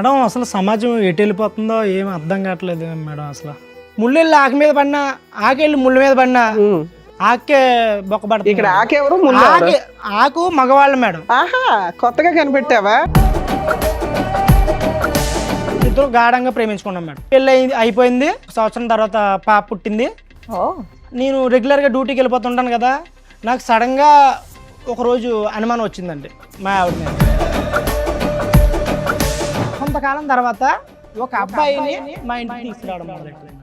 Madam అసలు సమాజం ఎటు వెళ్ళిపోతుందో ఏం అర్థం కావట్లేదు మేడం. అసలు ముళ్ళెళ్ళి ఆకు మీద పడినా, ఆకెళ్ళి ముళ్ళ మీద పడినా ఆకే బొక్కబడుతుంది. ఇక్కడ ఆకెవరు? ఆకు మగవాళ్ళు మేడం. ఆహా, కొత్తగా కనిపెట్టావా? ఇద్దరు గాఢంగా ప్రేమించుకున్నాం మేడం. పెళ్ళి అయిపోయింది, సంవత్సరం తర్వాత పాప పుట్టింది. నేను రెగ్యులర్గా డ్యూటీకి వెళ్ళిపోతుంటాను కదా, నాకు సడన్గా ఒకరోజు అనుమానం వచ్చిందండి మా ఆవిడ మీద. కొంతకాలం తర్వాత ఒక అబ్బాయిని మా ఇంటికి తీసుకురావడం మొదలెట్టింది.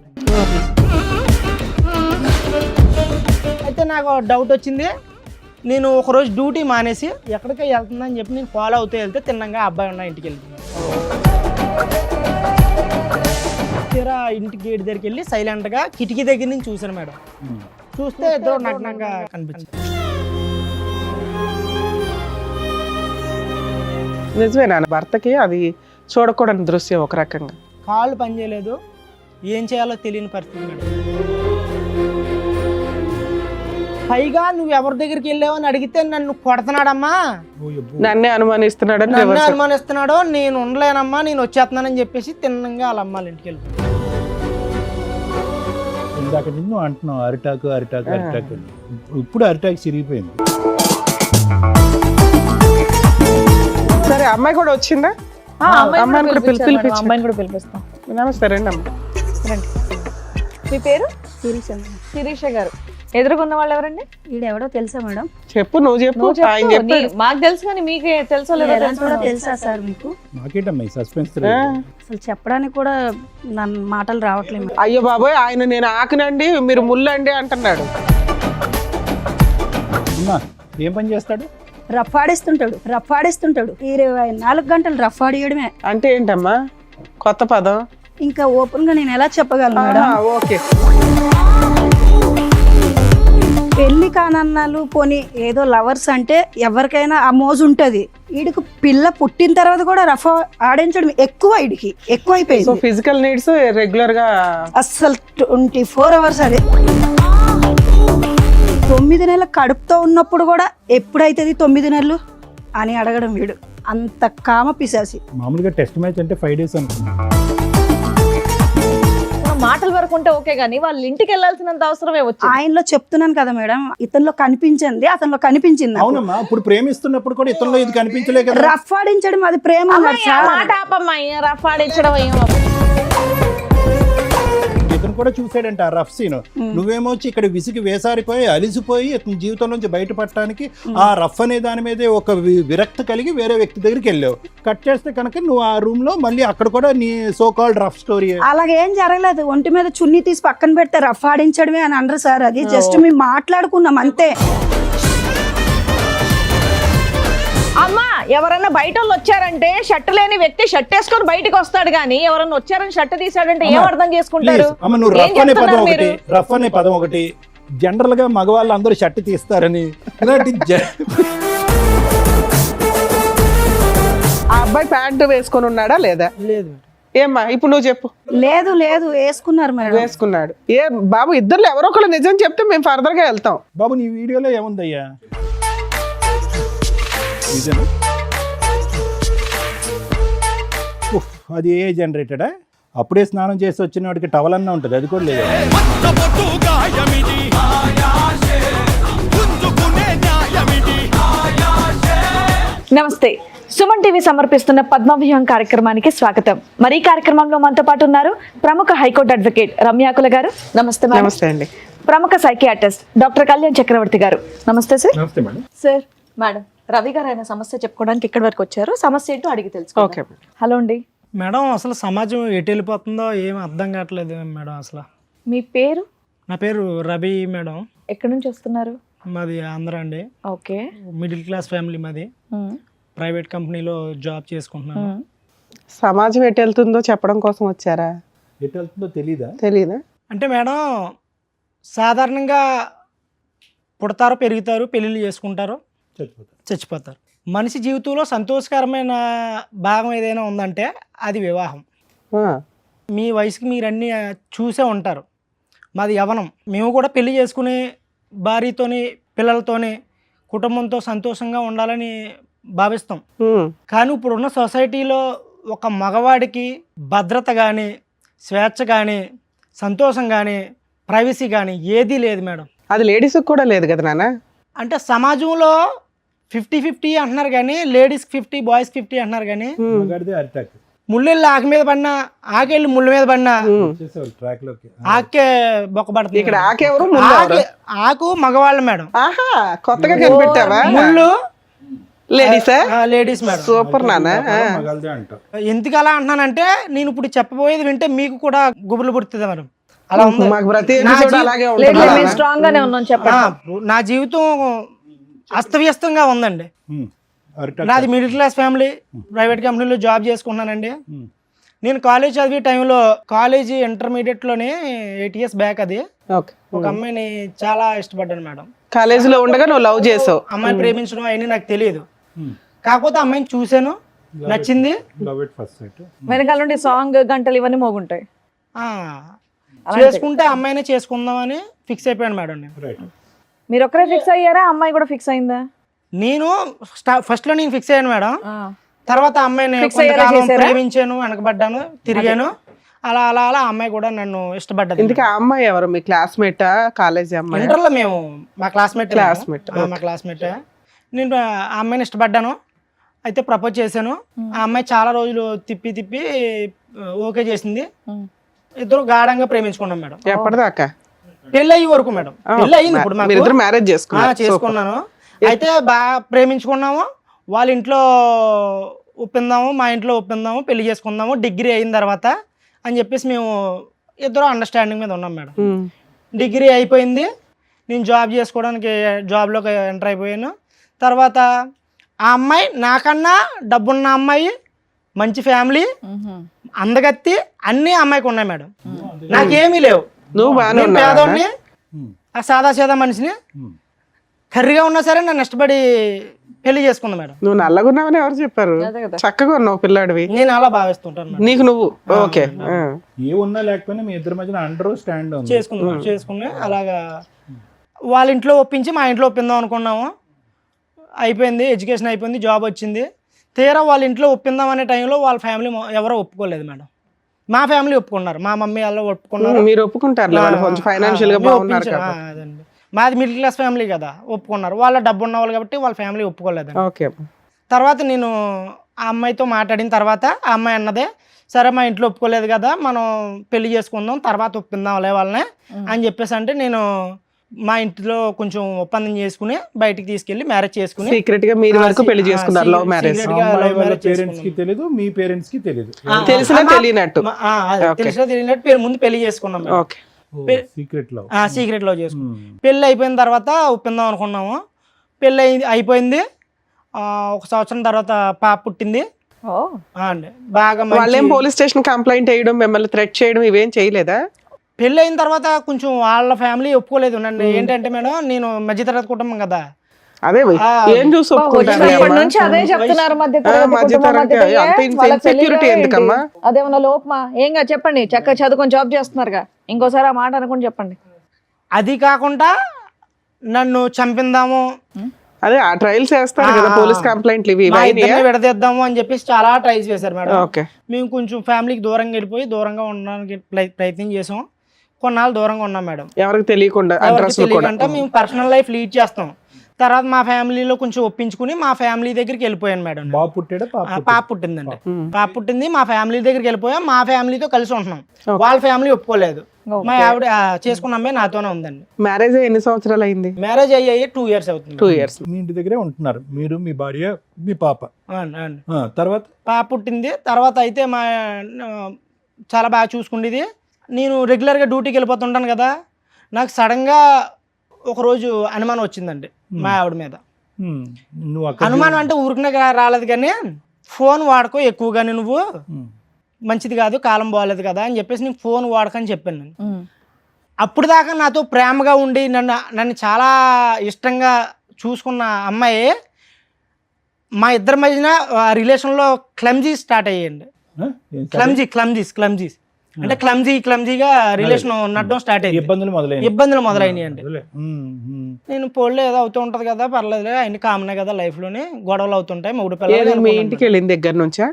అయితే నాకు డౌట్ వచ్చింది. నేను ఒకరోజు డ్యూటీ మానేసి ఎక్కడికి వెళ్తుందని చెప్పి నేను ఫాలో అవుతూ వెళ్తే తిన్నంగా అబ్బాయి ఉన్న ఇంటికి వెళ్తున్నాను. తీరా ఇంటి గేట్ దగ్గరికి వెళ్ళి సైలెంట్గా కిటికీ దగ్గర నుంచి చూశాను మేడం. చూస్తే ఇద్దరు నగ్నంగా కనిపించింది. నిజమేనా? భర్తకి అది చూడకూడని దృశ్యం ఒక రకంగా. కాళ్ళు పనిచేయలేదు, ఏం చేయాలో తెలియని పరిస్థితి మేడం. పైగా నువ్వు ఎవరి దగ్గరికి వెళ్ళావని అడిగితే నన్ను కొడుతున్నాడమ్మా, నన్నే అనుమానిస్తున్నాడు, నన్నే అనుమానిస్తున్నాడు, నేను ఉండలేనమ్మా, నేను వచ్చేస్తున్నానని చెప్పేసి తిన్నంగా వాళ్ళ అమ్మాళ్ళ ఇంటికి వెళ్ళిపోయాను. ఇందాక నిన్ను అంటున్నావు అరిటాకు అరిటాకు అరిటాకు, ఇప్పుడు అరిటాకు చిరిగిపోయింది. సరే, అమ్మాయి కూడా వచ్చిందా? అమ్మాయిని కూడా పిలిపిస్తాం. నమస్తే, రండి అమ్మ. మీ పేరు? శిరీష గారు. ఎదురుకున్న వాళ్ళు ఎవరండి? ఈడెవడో తెలుసా మేడం? చెప్పు, నువ్వు చెప్పు. మాకు తెలుసు కానీ మీకే తెలుసో లేదో తెలుసా సార్ మీకు? నాకేటమ్మా ఈ సస్పెన్స్? అసలు చెప్పడానికి కూడా నన్ను మాటలు రావట్లేదు. అయ్యో బాబోయ్, ఆయన నేను ఆకునండి మీరు ముళ్ళండి అంటున్నాడు. ఏం పని చేస్తాడు? రఫాడిస్తుంటాడు 24 గంటలు రఫాడియడమే. అంటే ఏంటమ్మా కొత్త పదం? ఇంకా ఓపెన్ గా నేను ఎలా చెప్పగలను మేడం? ఓకే. పెళ్లి కానన్నాలు పోనీ ఏదో లవర్స్ అంటే ఎవరికైనా ఆ మోజు ఉంటది. వీడికి పిల్ల పుట్టిన తర్వాత కూడా రఫా ఆడించడం ఎక్కువైపోయింది. ఫిజికల్ నీడ్స్ రెగ్యులర్ గా అస్సలు 24 hours అదే. 9 నెలల కడుపుతో ఉన్నప్పుడు కూడా ఎప్పుడైతుంది 9 నెలలు అని అడగడం వీడు. అంత కామ పిశాసి. మామూలుగా టెస్ట్ మ్యాచ్ అంటే 5 days అనుకున్నా. మాటల వరకు ఉంటే ఓకే గానీ వాళ్ళ ఇంటికి వెళ్ళాల్సినంత అవసరమే వచ్చింది. ఆయనలో చెప్తున్నాను కదా మేడం, ఇతనిలో కనిపించింది, అతనిలో కనిపించింది. అవునమ్మా, ఇప్పుడు ప్రేమిస్తున్నప్పుడు కూడా ఇతనిలో ఇది కనిపించలే కదా. రఫ్ ఆడించడం అది ప్రేమ. మాట ఆపమ్మాయి, రఫ్ ఆడించడం ఇతను కూడా చూసాడంట ఆ రఫ్ సీన్. నువ్వేమో వచ్చి ఇక్కడ విసిగి వేసారిపోయి అలిసిపోయి ఇతని జీవితం నుంచి బయటపడటానికి ఆ రఫ్ అనే దాని మీదే ఒక విరక్తి కలిగి వేరే వ్యక్తి దగ్గరికి వెళ్ళావు. కట్ చేస్తే కనుక నువ్వు ఆ రూమ్ లో మళ్ళీ అక్కడ కూడా నీ సో కాల్డ్ రఫ్ స్టోరీ. అలాగేం జరగలేదు. ఒంటి మీద చున్నీ తీసి పక్కన పెడితే రఫ్ ఆడించడమే అని అనరు సార్. అది జస్ట్ మేము మాట్లాడుకున్నాం అంతే. అమ్మా, ఎవరైనా బయట వాళ్ళు వచ్చారంటే షర్ట్ లేని వ్యక్తి షర్ట్ వేసుకొని బయటకు వస్తాడు కానీ ఎవరైనా వచ్చారని షర్ట్ తీసాడంటే ఏం అర్థం చేసుకుంటారు? నువ్వు రఫ్ అనే పదం ఒకటి జనరల్ గా మగవాళ్ళు అందరూ షర్ట్ తీస్తారని ఇలాంటి ఆ అబ్బాయి ప్యాంటు వేసుకొని ఉన్నాడా లేదా? లేదు. ఏమ్మా ఇప్పుడు నువ్వు చెప్పు. లేదు వేసుకున్నారు మేడం. వేసుకున్నాడు. ఏ బాబు, ఇద్దరు ఎవరో ఒకళ్ళు నిజం చెప్తే మేము ఫర్దర్ గా వెళ్తాం. బాబు నీ వీడియోలో ఏముందయ్యా? అది ఏ జనరేటెడా? అప్పుడే స్నానం చేసి వచ్చిన వాడికి టవల్ అన్నా ఉంటుంది, అది కూడా లేదు. నమస్తే, సుమన్ టీవీ సమర్పిస్తున్న పద్మవ్యూహం కార్యక్రమానికి స్వాగతం. మరి ఈ కార్యక్రమంలో మనతో పాటు ఉన్నారు ప్రముఖ హైకోర్టు అడ్వకేట్ రమ్యాకుల గారు. నమస్తే. నమస్తే అండి. ప్రముఖ సైకియాట్రిస్ట్ డాక్టర్ కళ్యాణ్ చక్రవర్తి గారు. నమస్తే సార్. నమస్తే మేడం. సార్, మేడం రవి గారు ఆయన సమస్య చెప్పుకోవడానికి ఇక్కడి వరకు వచ్చారు. సమస్య ఏంటో అడిగి తెలుసు. హలో అండి మేడం, అసలు సమాజం ఎటు వెళ్ళిపోతుందో ఏం అర్థం కావట్లేదు మేడం. అసలు మీ పేరు? నా పేరు రవి మేడం. ఎక్కడి నుంచి వస్తున్నారు? మాది ఆంధ్ర అండి. ఓకే. మిడిల్ క్లాస్ ఫ్యామిలీ మాది. ప్రైవేట్ కంపెనీలో జాబ్ చేసుకుంటున్నాను. సమాజం ఎటు వెళ్తుందో చెప్పడం కోసం వచ్చారా? ఎటు వెళ్తుందో తెలీదా? అంటే మేడం, సాధారణంగా పుడతారు, పెరుగుతారు, పెళ్ళిళ్ళు చేసుకుంటారు, చచ్చిపోతారు. మనిషి జీవితంలో సంతోషకరమైన భాగం ఏదైనా ఉందంటే అది వివాహం. మీ వయసుకి మీరు అన్నీ చూసే ఉంటారు. మాది యవ్వనం. మేము కూడా పెళ్లి చేసుకుని భార్యతోని పిల్లలతోని కుటుంబంతో సంతోషంగా ఉండాలని భావిస్తాం. కానీ ఇప్పుడున్న సొసైటీలో ఒక మగవాడికి భద్రత కానీ, స్వేచ్ఛ కానీ, సంతోషం కానీ, ప్రైవసీ కానీ ఏదీ లేదు మేడం. అది లేడీస్ కూడా లేదు కదా నాన్న. అంటే సమాజంలో 50-50 అంటున్నారు కానీ లేడీస్కి 50 బాయ్స్కి 50 అంటున్నారు కానీ మగాడిదే అరిటాక్. ముళ్ళెళ్ళి ఆకు మీద పడినా, ఆకెళ్ళి ముళ్ళ మీద పడినా వచ్చేసేవాళ్ళు ట్రాక్ లోకి. ఆకే బొక్కబడుతుంది. ఇక్కడ ఆకెవరు ముళ్ళు ఎవరు? ఆకు మగవాళ్ళు మేడం, ఆహా కొత్తగా కనిపెట్టావా? ముళ్ళు లేడీసా? Ladies madam. సూపర్ నాన్న. మగాళ్ళదే అంటావు. ఎందుకు అలా అంటున్నానంటే నేను ఇప్పుడు చెప్పబోయేది వింటే మీకు కూడా గుబులు పుడుతుంది మేడం. అలా ఉంది. మాకు ప్రతి నా ఎపిసోడ్ జీ- అలాగే లేదు ఉంటుంది మేము స్ట్రాంగ్ గానే ఉన్నాం చెప్పండి. నా జీవితం అస్తవ్యస్తంగా ఉందండి. అరిటాక్. నాది మిడిల్ క్లాస్ ఫ్యామిలీ, ప్రైవేట్ కంపెనీలో జాబ్ చేసుకుంటున్నానండి. నేను కాలేజ్ చదివే టైంలో, కాలేజీ ఇంటర్మీడియట్లోనే 8 years బ్యాక్, అది ఓకే. ఒక అమ్మాయిని చాలా ఇష్టపడ్డాను మేడం. కాలేజీలో ఉండగా నువ్వు లవ్ చేసావు. అమ్మాయిని ప్రేమించడం అవన్నీ నాకు తెలియదు. కాకపోతే అమ్మాయిని చూశాను, నచ్చింది. Love at first sight. వెనకాల నుండి సాంగ్ గంటలు ఇవన్నీ మోగుంటాయి. ఆ, చేసుకుంటే అమ్మాయినే చేసుకుందామని ఫిక్స్ అయిపోయాను మేడం నేను. రైట్. మీరు ఒక్కరే ఫిక్స్ అయ్యారా, అమ్మాయి కూడా ఫిక్స్ అయిందా? నేను ఫస్ట్లో నేను ఫిక్స్ అయ్యాను మేడం. ఆ. తర్వాత అమ్మాయిని Fix అయ్యేలా కొంతకాలం చేశారా? ప్రేమించాను, వెనకబడ్డాను, తిరిగాను. అలా అలా అలా ఆ అమ్మాయి కూడా నన్ను ఇష్టపడ్డది. ఇందుకే ఆ అమ్మాయి ఎవరు? మీ క్లాస్మేటా, కాలేజీ అమ్మాయి? ఇంటర్లో మేము మా క్లాస్మేట్. Classmate, మా క్లాస్మేట్. నేను ఆ అమ్మాయిని ఇష్టపడ్డాను, అయితే ప్రపోజ్ చేశాను. ఆ అమ్మాయి చాలా రోజులు తిప్పి తిప్పి ఓకే చేసింది. ఇద్దరు గాఢంగా ప్రేమించుకున్నాం మేడం. ఎప్పటిదాకా? పెళ్ళి అయ్యే వరకు మేడం. పెళ్ళి అయ్యింది ఇప్పుడు మాకు. మీరిద్దరు మ్యారేజ్ చేసుకున్నారు? చేసుకున్నాను. అయితే బాగా ప్రేమించుకున్నాము. వాళ్ళ ఇంట్లో ఒప్పిందాము, మా ఇంట్లో ఒప్పిందాము, పెళ్లి చేసుకుందాము డిగ్రీ అయిన తర్వాత అని చెప్పేసి మేము ఇద్దరు అండర్స్టాండింగ్ మీద ఉన్నాం మేడం. డిగ్రీ అయిపోయింది, నేను జాబ్ చేసుకోవడానికి జాబ్లోకి ఎంటర్ అయిపోయాను. తర్వాత ఆ అమ్మాయి నాకన్నా డబ్బున్న అమ్మాయి, మంచి ఫ్యామిలీ, అందగత్తి, అన్నీ అమ్మాయికి ఉన్నాయి మేడం. నాకేమీ లేవు. నువ్వు బాగానే నేను ఉన్నావా? పేదోడిని, ఆ సాదా సీదా మనిషిని, కర్రీగా ఉన్నా సరే నన్ను ఇష్టపడి పెళ్లి చేసుకుంది మేడం. నువ్వు నల్లగున్నావని ఎవరు చెప్పారు? చక్కగా ఉన్నావు పిల్లాడివి. నేను అలా భావిస్తుంటాను మేడం. నీకు నువ్వు ఓకే. ఏ ఉన్నా లేకపోయినా మీ ఇద్దరి మధ్యన అండర్ స్టాండ్ ఉంది. చేసుకుని అలాగా వాళ్ళ ఇంట్లో ఒప్పించి మా ఇంట్లో ఒప్పిందాం అనుకున్నాము. అయిపోయింది, ఎడ్యుకేషన్ అయిపోయింది, జాబ్ వచ్చింది. తీరా వాళ్ళ ఇంట్లో ఒప్పిందాం అనే టైంలో వాళ్ళ ఫ్యామిలీ ఎవరో ఒప్పుకోలేదు మేడం. మా ఫ్యామిలీ ఒప్పుకున్నారు, మా మమ్మీ వాళ్ళు ఒప్పుకున్నారు. మీరు ఒప్పుకుంటారు వాళ్ళు కొంచెం ఫైనాన్షియల్ గా బాగున్నారు కాబట్టి. అదండి, మాది మిడిల్ క్లాస్ ఫ్యామిలీ కదా, ఒప్పుకున్నారు. వాళ్ళ డబ్బు ఉన్న వాళ్ళు కాబట్టి వాళ్ళ ఫ్యామిలీ ఒప్పుకోలేదు. ఓకే. తర్వాత నేను ఆ అమ్మాయితో మాట్లాడిన తర్వాత ఆ అమ్మాయి అన్నదే, సరే మా ఇంట్లో ఒప్పుకోలేదు కదా, మనం పెళ్లి చేసుకుందాం, తర్వాత ఒప్పిందాంలే వాళ్ళని అని చెప్పేసి అంటే నేను మా ఇంట్లో కొంచెం ఒప్పందం చేసుకుని బయటికి తీసుకెళ్లి మ్యారేజ్ చేసుకుని సీక్రెట్ గా మీరు వరకు పెళ్లి చేసుకున్నారు. Love marriage. పేరెంట్స్ కి తెలియదు, మీ పేరెంట్స్ కి తెలియదు. తెలిసినా తెలియనట్టు. తెలిసినా తెలియనట్టు ముందు పెళ్లి చేసుకున్నాం. ఓకే. Secret love. సీక్రెట్ లో చేసుకున్నాం. పెళ్లి అయిపోయిన తర్వాత ఒప్పిందాం అనుకున్నాము. పెళ్లి అయిపోయింది. 1 సంవత్సరం తర్వాత పాప పుట్టింది. అండి బాగా వాళ్ళేం పోలీస్ స్టేషన్ కంప్లైంట్ వేయడం, మిమ్మల్ని థ్రెట్ చేయడం ఇవేం చేయలేదా? పెళ్ళి అయిన తర్వాత కొంచెం వాళ్ళ ఫ్యామిలీ ఒప్పుకోలేదు నన్ను. ఏంటంటే మేడం, నేను మధ్యతరగతి కుటుంబం కదా. అదే ఏం చూసి ఒప్పుకుంటారు? ఇప్పటి నుంచి అదే చెప్తున్నారు, ఇన్సెక్యూరిటీ ఎందుకమ్మా? అదేమన్నా లోపమా? ఏంగా చెప్పండి, చక్కగా చదువుకొని జాబ్ చేస్తున్నారుగా, ఇంకోసారి ఆ మాట అనుకుని చెప్పండి. అది కాకుండా నన్ను చంపిందాము, అదే ఆ ట్రయల్స్ చేస్తారు కదా పోలీస్ కంప్లైంట్లు ఇవి. మా ఇద్దరిని విడదీద్దాము అని చెప్పేసి చాలా ట్రైల్స్ చేశారు మేడం. ఓకే. మేము కొంచెం ఫ్యామిలీకి దూరంగా వెళ్ళిపోయి దూరంగా ఉండడానికి ప్రయత్నం చేసాం. కొన్నాళ్ళు దూరంగా ఉన్నాం మేడం. ఎవరికి తెలియకుండా తెలియకుండా మేము పర్సనల్ లైఫ్ లీడ్ చేస్తాం. తర్వాత మా ఫ్యామిలీలో కొంచెం ఒప్పించుకుని మా ఫ్యామిలీ దగ్గరికి వెళ్ళిపోయాను మేడం. బాబు పుట్టాడా? పాప పుట్టిందండి. పాప పుట్టింది, మా ఫ్యామిలీ దగ్గరికి వెళ్ళిపోయాం. మా ఫ్యామిలీతో కలిసి ఉంటున్నాం. వాళ్ళ ఫ్యామిలీ ఒప్పుకోలేదు. మా ఆవిడ చేసుకున్న అమ్మాయి నాతోనే ఉందండి. మ్యారేజ్ ఎన్ని సంవత్సరాలు అయింది? మ్యారేజ్ అయ్యి 2 years అవుతుంది. 2 years. మీ ఇంటి దగ్గరే ఉంటున్నారు మీరు, మీ భార్య, మీ పాప. తర్వాత పాప పుట్టింది. తర్వాత అయితే మా చాలా బాగా చూసుకుండేది. నేను రెగ్యులర్గా డ్యూటీకి వెళ్ళిపోతుంటాను కదా, నాకు సడన్గా ఒకరోజు అనుమానం వచ్చిందండి మా ఆవిడ మీద. అనుమానం అంటే ఊరికనే రాలేదు కానీ, ఫోన్ వాడుకో ఎక్కువగానే, నువ్వు మంచిది కాదు, కాలం బాగాలేదు కదా అని చెప్పేసి నేను ఫోన్ వాడకని చెప్పాను. నేను అప్పుడు దాకా నాతో ప్రేమగా ఉండి నన్ను చాలా ఇష్టంగా చూసుకున్న అమ్మాయి మా ఇద్దరి మధ్యన రిలేషన్లో క్లమ్జీ స్టార్ట్ అయ్యాయండి. క్లమ్జీస్ అంటే క్లమ్జీగా రిలేషన్ నడడం స్టార్ట్ అయ్యింది. ఇబ్బందులు మొదలైనాయి అండి. నేను పోలే ఏదో అవుతూ ఉంటది కదా, పర్లేదు అన్ని కామనే కదా లైఫ్ లోని, గొడవలు అవుతుంటాయి మొగుడు ఏది పిల్లలు. మీ ఇంటికి వెళ్ళిన దగ్గర నుంచా?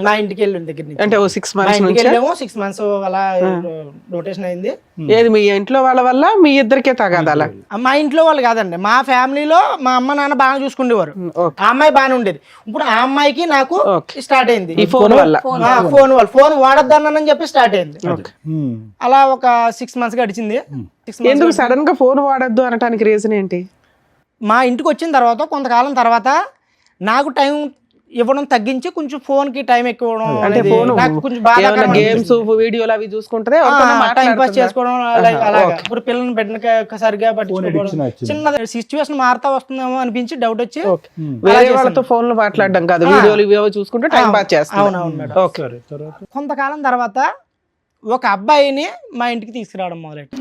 మా ఇంటికి వెళ్ళిన దగ్గర నుంచి అంటే ఓ 6 మా months ఇంటికి నుంచి వెళ్ళాము, 6 months అలా రొటేషన్ అయింది. ఏది మీ ఇంట్లో వాళ్ళ వల్ల మీ ఇద్దరికే తగాదాలా? మా ఇంట్లో వాళ్ళు కాదండి, మా ఫ్యామిలీలో మా అమ్మ నాన్న బాగా చూసుకునేవారు. ఓకే. ఆ అమ్మాయి బాగానే ఉండేది. ఇప్పుడు ఆ అమ్మాయికి నాకు ఓకే. స్టార్ట్ అయింది ఈ ఫోన్ వల్ల. ఫోన్ వాళ్ళు ఫోన్ వాడద్దన్నానని చెప్పి స్టార్ట్ అయింది. ఓకే. అలా ఒక 6 months గడిచింది. 6 months ఎందుకు సడన్ గా ఫోన్ వాడద్దు అనటానికి రీజన్ ఏంటి? మా ఇంటికి వచ్చిన తర్వాత కొంతకాలం తర్వాత నాకు టైం ఇవ్వడం తగ్గించి కొంచెం ఫోన్ కి టైం ఎక్కువ ఇవ్వడం అంటే అనేది ఫోన్ నాకు కొంచెం బాగా గేమ్స్ వీడియోలు అవి చూసుకుంటే టైం పాస్ చేసుకోవడం అలాగా. ఇప్పుడు పిల్లల్ని పెట్టిన సరిగా పట్టించుకోవడం, addiction వచ్చింది. చిన్న సిచ్యువేషన్ మారుతా వస్తుందేమో అనిపించి డౌట్ వచ్చి వేరే వాళ్ళతో ఫోన్ లో మాట్లాడడం కాదు, వీడియోలు ఇవి చూసుకుంటే టైం పాస్ చేస్తాం. అవునవును మేడం. ఓకే. తర్వాత కొంతకాలం తర్వాత ఒక అబ్బాయిని మా ఇంటికి తీసుకురావడం మొదలెట్టి,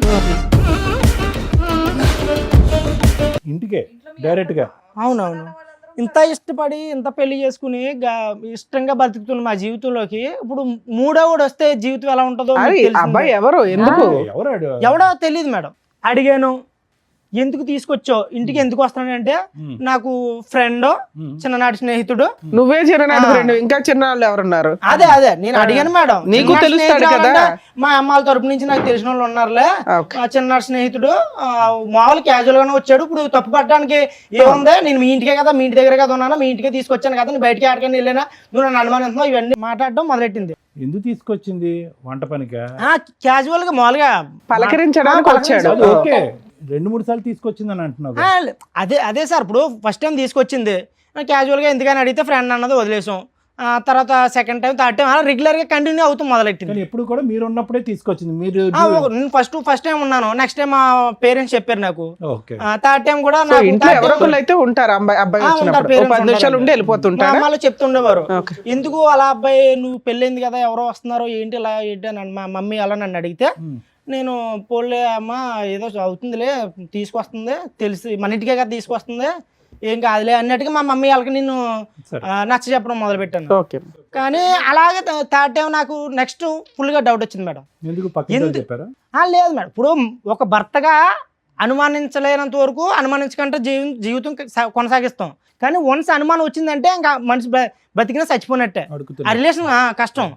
ఇంటికే డైరెక్ట్ గా. అవునవును, ఇంత ఇష్టపడి ఇంత పెళ్లి చేసుకుని ఇష్టంగా బతుకుతున్న మా జీవితంలోకి ఇప్పుడు మూడోవాడు వస్తే జీవితం ఎలా ఉంటుందో మీకు అరే తెలిసిందే. అబ్బాయి ఎవరు, ఎందుకు? ఎవరాడు? ఎవడో తెలియదు మేడం. అడిగాను, ఎందుకు తీసుకొచ్చావు ఇంటికి, ఎందుకు వస్తానంటే నాకు ఫ్రెండ్, చిన్ననాటి స్నేహితుడు. నువ్వే చిన్ననాటి ఫ్రెండ్, ఇంకా చిన్నవాళ్ళు ఎవరున్నారు? అదే నేను అడిగాను మేడం. నీకు చిన్ననాటి తెలుస్తాడు స్నేహితుడు కదా. అంటే మా అమ్మాల తరపు నుంచి నాకు తెలిసిన వాళ్ళు ఉన్నారులే. ఓకే. ఆ చిన్ననాటి స్నేహితుడు మామూలు క్యాజువల్ గానే వచ్చాడు. ఇప్పుడు తప్పు పట్టడానికి ఏముంది, నేను మీ ఇంటికే కదా, మీ ఇంటి దగ్గర కదా ఉన్నాను, మీ ఇంటికే తీసుకొచ్చాను కదా, నేను బయటికి ఆడకని వెళ్ళినా, నువ్వు నన్ను అనుమానిస్తున్నావు, ఇవన్నీ మాట్లాడడం మొదలెట్టింది. ఎందుకు తీసుకొచ్చింది? వంట పనికా? క్యాజువల్ గా మామూలుగా పలకరించడానికి వచ్చాడు. అది ఓకే, 2-3 సార్లు తీసుకొచ్చింది అని అంటున్నావు. అదే సార్, ఇప్పుడు ఫస్ట్ టైం తీసుకొచ్చింది క్యాజువల్గా ఎందుకని అడిగితే ఫ్రెండ్ అన్నది వదిలేసాం. తర్వాత సెకండ్ టైం, థర్డ్ టైం అలా రెగ్యులర్గా కంటిన్యూ అవుతూ మొదలెట్టింది. కానీ ఎప్పుడు కూడా మీరు ఉన్నప్పుడే తీసుకొచ్చింది. మీరు నేను ఫస్ట్ టైం ఉన్నాను, నెక్స్ట్ టైం మా పేరెంట్స్ చెప్పారు నాకు. ఓకే. థర్డ్ టైం కూడా సో ఇంట్లో ఎవరో ఒకళ్ళు అయితే ఉంటారు, అబ్బాయి వచ్చినప్పుడు ఓ 10 నిమిషాలు ఉండి వెళ్ళిపోతుంటారు. అమ్మాయిలు చెప్తుండేవారు, ఓకే. ఎందుకు అలా అబ్బాయి నువ్వు పెళ్ళైంది కదా, ఎవరో వస్తున్నారో ఏంటి ఇలా ఏంటి అని మా మమ్మీ అలా నన్ను అడిగితే, నేను పోలే అమ్మ ఏదో అవుతుందిలే, తీసుకొస్తుంది, తెలిసి మన ఇంటికే కదా తీసుకొస్తుంది, ఏం కాదులే అన్నట్టుగా మా మమ్మీ వాళ్ళకి నేను నచ్చ చెప్పడం మొదలు పెట్టాను. ఓకే. కానీ అలాగే థర్డ్ టైం నాకు నెక్స్ట్ ఫుల్గా డౌట్ వచ్చింది మేడం. ఎందుకు పక్కన చెప్పారా? లేదు మేడం, ఇప్పుడు ఒక భర్తగా అనుమానించలేనంత వరకు అనుమానించకంటే జీవితం కొనసాగిస్తాం. కానీ వన్స్ అనుమానం వచ్చిందంటే ఇంకా మనిషి బతికినా చచ్చిపోయినట్టే, ఆ రిలేషన్ కష్టం.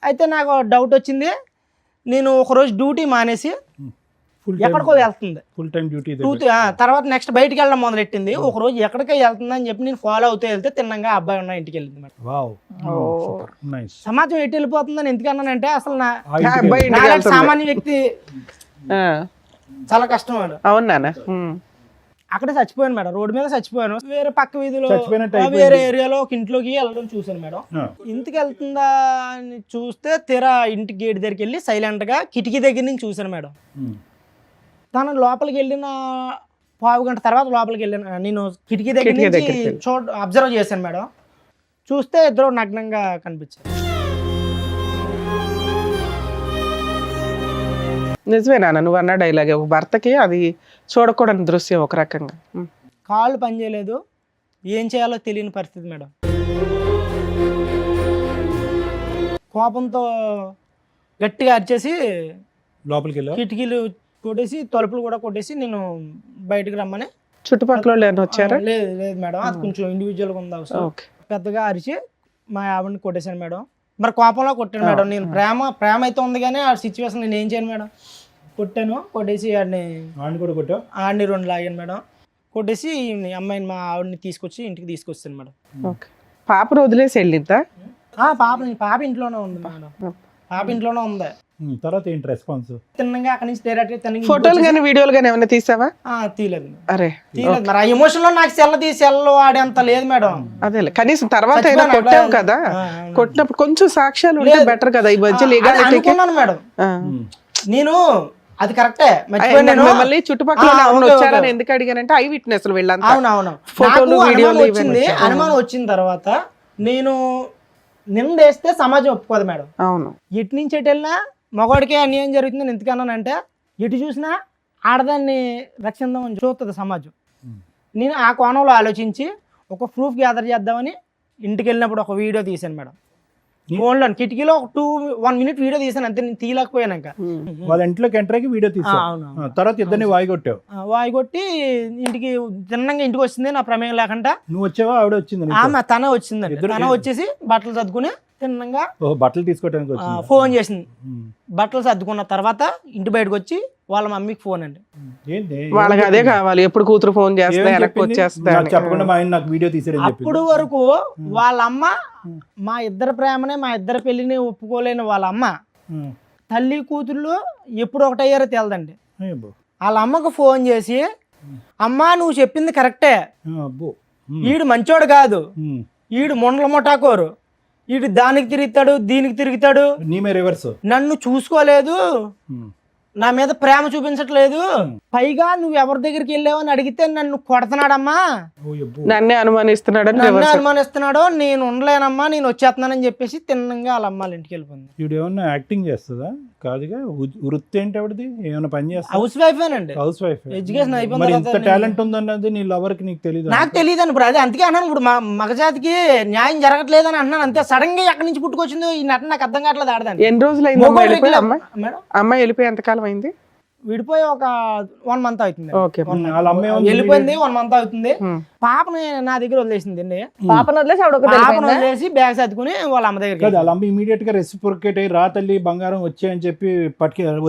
అయితే నాకు డౌట్ వచ్చింది. నేను ఒకరోజు డ్యూటీ మానేసి ఎక్కడికో వెళ్తుంది, ఫుల్ టైం డ్యూటీ. తర్వాత నెక్స్ట్ బయటికి వెళ్ళడం మొదలెట్టింది. ఒక రోజు ఎక్కడికో వెళ్తుంది అని చెప్పి నేను ఫాలో అవుతూ వెళ్తే తిన్నంగా అబ్బాయి ఉన్న ఇంటికి వెళ్ళింది మేడం. సమాజం ఎటు వెళ్ళిపోతుందని ఎందుకన్నానంటే అసలు సామాన్య వ్యక్తి చాలా కష్టం మేడం. అవునా? అక్కడే చచ్చిపోయాను మేడం, రోడ్డు మీద చచ్చిపోయాను. వేరే పక్క వీధిలో వేరే ఏరియాలో ఒక ఇంట్లోకి వెళ్ళడం చూసాను మేడం. ఇంటికి వెళ్తుందా అని చూస్తే తీరా ఇంటి గేట్ దగ్గరికి వెళ్ళి సైలెంట్ గా కిటికీ దగ్గర నుంచి చూసాను మేడం. తను లోపలికి వెళ్ళిన పావు గంట తర్వాత లోపలికి వెళ్ళిన నేను కిటికీ దగ్గర నుంచి అబ్జర్వ్ చేశాను మేడం. చూస్తే ఇద్దరు నగ్నంగా కనిపించారు. నిజమే నాన్న నువ్వు అన్న డైలాగే, ఒక భర్తకి అది చూడకూడని దృశ్యం ఒక రకంగా. కాళ్ళు పనిచేయలేదు, ఏం చేయాలో తెలియని పరిస్థితి మేడం. కోపంతో గట్టిగా అరిచేసి లోపలికి వెళ్ళి కిటికీలు కొట్టేసి తలుపులు కూడా కొట్టేసి నేను బయటకు రమ్మని. చుట్టుపక్కల వచ్చారా? లేదు మేడం, అది కొంచెం ఇండివిజువల్గా ఉంది అవసరం. పెద్దగా అరిచి మా ఆవిడని కొట్టేశాను మేడం. మరి కోపంలో కొట్టాను మేడం. నేను ప్రేమ అయితే ఉంది కానీ ఆ సిచ్యువేషన్ నేను ఏం చేయను మేడం. కొట్టాను, కొట్టేసి ఆడిని కూడా కొట్టాను, ఆడిని 2 లాగాను మేడం. కొట్టేసి అమ్మాయిని మా ఆవిడని తీసుకొచ్చి ఇంటికి తీసుకొచ్చాను మేడం. పాపను వదిలేసి వెళ్ళిద్దా? పాప ఇంట్లోనే ఉంది మేడం, పాప ఇంట్లోనే ఉంది. తర్వాత ఏంటి రెస్పాన్స్? తిన్నగా అక్కడి నుంచి డైరెక్ట్ ఫోటోలు కానీ వీడియోలు కానీ ఏమైనా తీసావా? తీయలేదు. అరే తీయలేదు మరి, ఆ ఎమోషన్ లో నాకు సెల్ ఆడేంత లేదు మేడం. అదే కనీసం తర్వాత అయినా కొట్టావు కదా, కొట్టినప్పుడు కొంచెం సాక్ష్యాలు ఉంటే బెటర్ కదా. ఈ మధ్య అనుకున్నాను మేడం నేను, అది కరెక్టే. మళ్ళీ చుట్టుపక్కల వచ్చారని ఎందుకు అడిగానంటే ఐ విట్నెస్ వీళ్ళంతా. అవునవును, ఫోటోలు వీడియోలు వచ్చింది. అనుమానం వచ్చిన తర్వాత నేను నిందేస్తే సమాజం ఒప్పుకోదు మేడం. అవును, ఎటు నుంచి ఎటు వెళ్ళినా మగవాడికే అన్యాయం జరుగుతుందని ఎందుకన్నానంటే, ఎటు చూసినా ఆడదాన్ని రక్షిద్దామని చూస్తుంది సమాజం. నేను ఆ కోణంలో ఆలోచించి ఒక ప్రూఫ్ గ్యాదర్ చేద్దామని ఇంటికి వెళ్ళినప్పుడు ఒక వీడియో తీశాను మేడం. ఫోన్లో కిటికీలో ఒక 1 minute వీడియో తీసాను అంతే, నేను తీయలేకపోయాక వాళ్ళ ఇంట్లోకి ఎంటర్ అయ్యి వీడియో తీసా. అవును. తర్వాత ఇద్దరిని వాయిగొట్టావు. వాయి కొట్టి ఇంటికి తిన్నంగా ఇంటికి వచ్చింది నా ప్రమేయం లేకుండా. నువ్వు వచ్చావా ఆవిడ వచ్చింది నీతో? ఆమె తన వచ్చిందండి, తన వచ్చేసి బట్టలు సర్దుకుని తిన్నంగా ఓహో, బట్టలు తీసుకోవడానికి వచ్చింది. ఫోన్ చేసింది. బట్టలు సర్దుకున్న తర్వాత ఇంటి బయటకు వచ్చి వాళ్ళ మమ్మీకి ఫోన్ అండి. ఏంటి వాళ్ళకి అదే కావాలి, ఎప్పుడు కూతురు ఫోన్ చేస్తే ఏమని వెనక్కి చెప్పింది? వచ్చేస్తా నాకు చెప్పకుండా మా ఆయన నాకు వీడియో తీసాడని చెప్పింది. అప్పుడు వరకు వాళ్ళ అమ్మ మా ఇద్దరు ప్రేమనే, మా ఇద్దరు పెళ్లిని ఒప్పుకోలేని వాళ్ళ అమ్మ తల్లి కూతుళ్ళు ఎప్పుడు ఒకటయ్యారో తెలదండి. అయ్యబ్బో. వాళ్ళ అమ్మకు ఫోన్ చేసి, అమ్మా నువ్వు చెప్పింది కరెక్టే, అబ్బో. ఈడు మంచోడు కాదు, ఈడు మొండల ముఠాకోరు, ఈడు దానికి తిరుగుతాడు దీనికి తిరుగుతాడు, నీమే రివర్స్. నన్ను చూసుకోలేదు, నా మీద ప్రేమ చూపించట్లేదు, పైగా నువ్వు ఎవరి దగ్గరికి వెళ్ళావని అడిగితే నన్ను కొడుతున్నాడమ్మా, నన్నే అనుమానిస్తున్నాడని నన్ను reverse. అనుమానిస్తున్నాడు, నేను ఉండలేనమ్మా నేను వచ్చేస్తున్నానని చెప్పేసి తిన్నంగా వాళ్ళ అమ్మాళ్ళ ఇంటికి వెళ్ళిపోయింది. ఈవిడ ఏమన్నా యాక్టింగ్ చేస్తుందా? కాదుగా, వృత్తి ఏంటి ఆవిడది? ఏమైనా పని చేస్తా? హౌస్ వైఫేనండి. House wife. ఎడ్యుకేషన్ అయిపోయిన మరి తర్వాత ఇంత టాలెంట్ ఉందన్నది నీ లవర్ కి నీకు తెలియదు? నాకు తెలియదండి ఇప్పుడు, అదే అందుకే అన్నాను ఇప్పుడు, మా మగజాతికి న్యాయం జరగట్లేదని అంటున్నాను అంతే. సడన్ గా ఎక్కడి నుంచి పుట్టుకొచ్చిందో ఈ నటన నాకు అర్థం కావట్లేదు. ఆడదాన్ని ఎన్ని రోజులు అయింది అమ్మాయి వెళ్ళిపోయి? మేడం అమ్మాయి వెళ్ళిపోయి ఎంతకాలం అయింది? విడిపోయి ఒక 1 month అవుతుంది. ఓకే. వాళ్ళ అమ్మ ఏమన్నా వెళ్ళిపోయింది, 1 month అవుతుంది. పాపని నా దగ్గర వదిలేసింది అండి. పాపను వదిలేసి ఆవిడ ఒకటి పాపను వదిలేసి బ్యాగ్ సర్దుకుని వాళ్ళ అమ్మ దగ్గరికి కాదు, వాళ్ళ అమ్మ ఇమీడియట్ గా రెసిప్రొకేట్ అయ్యి రా తల్లి బంగారం వచ్చాయని చెప్పి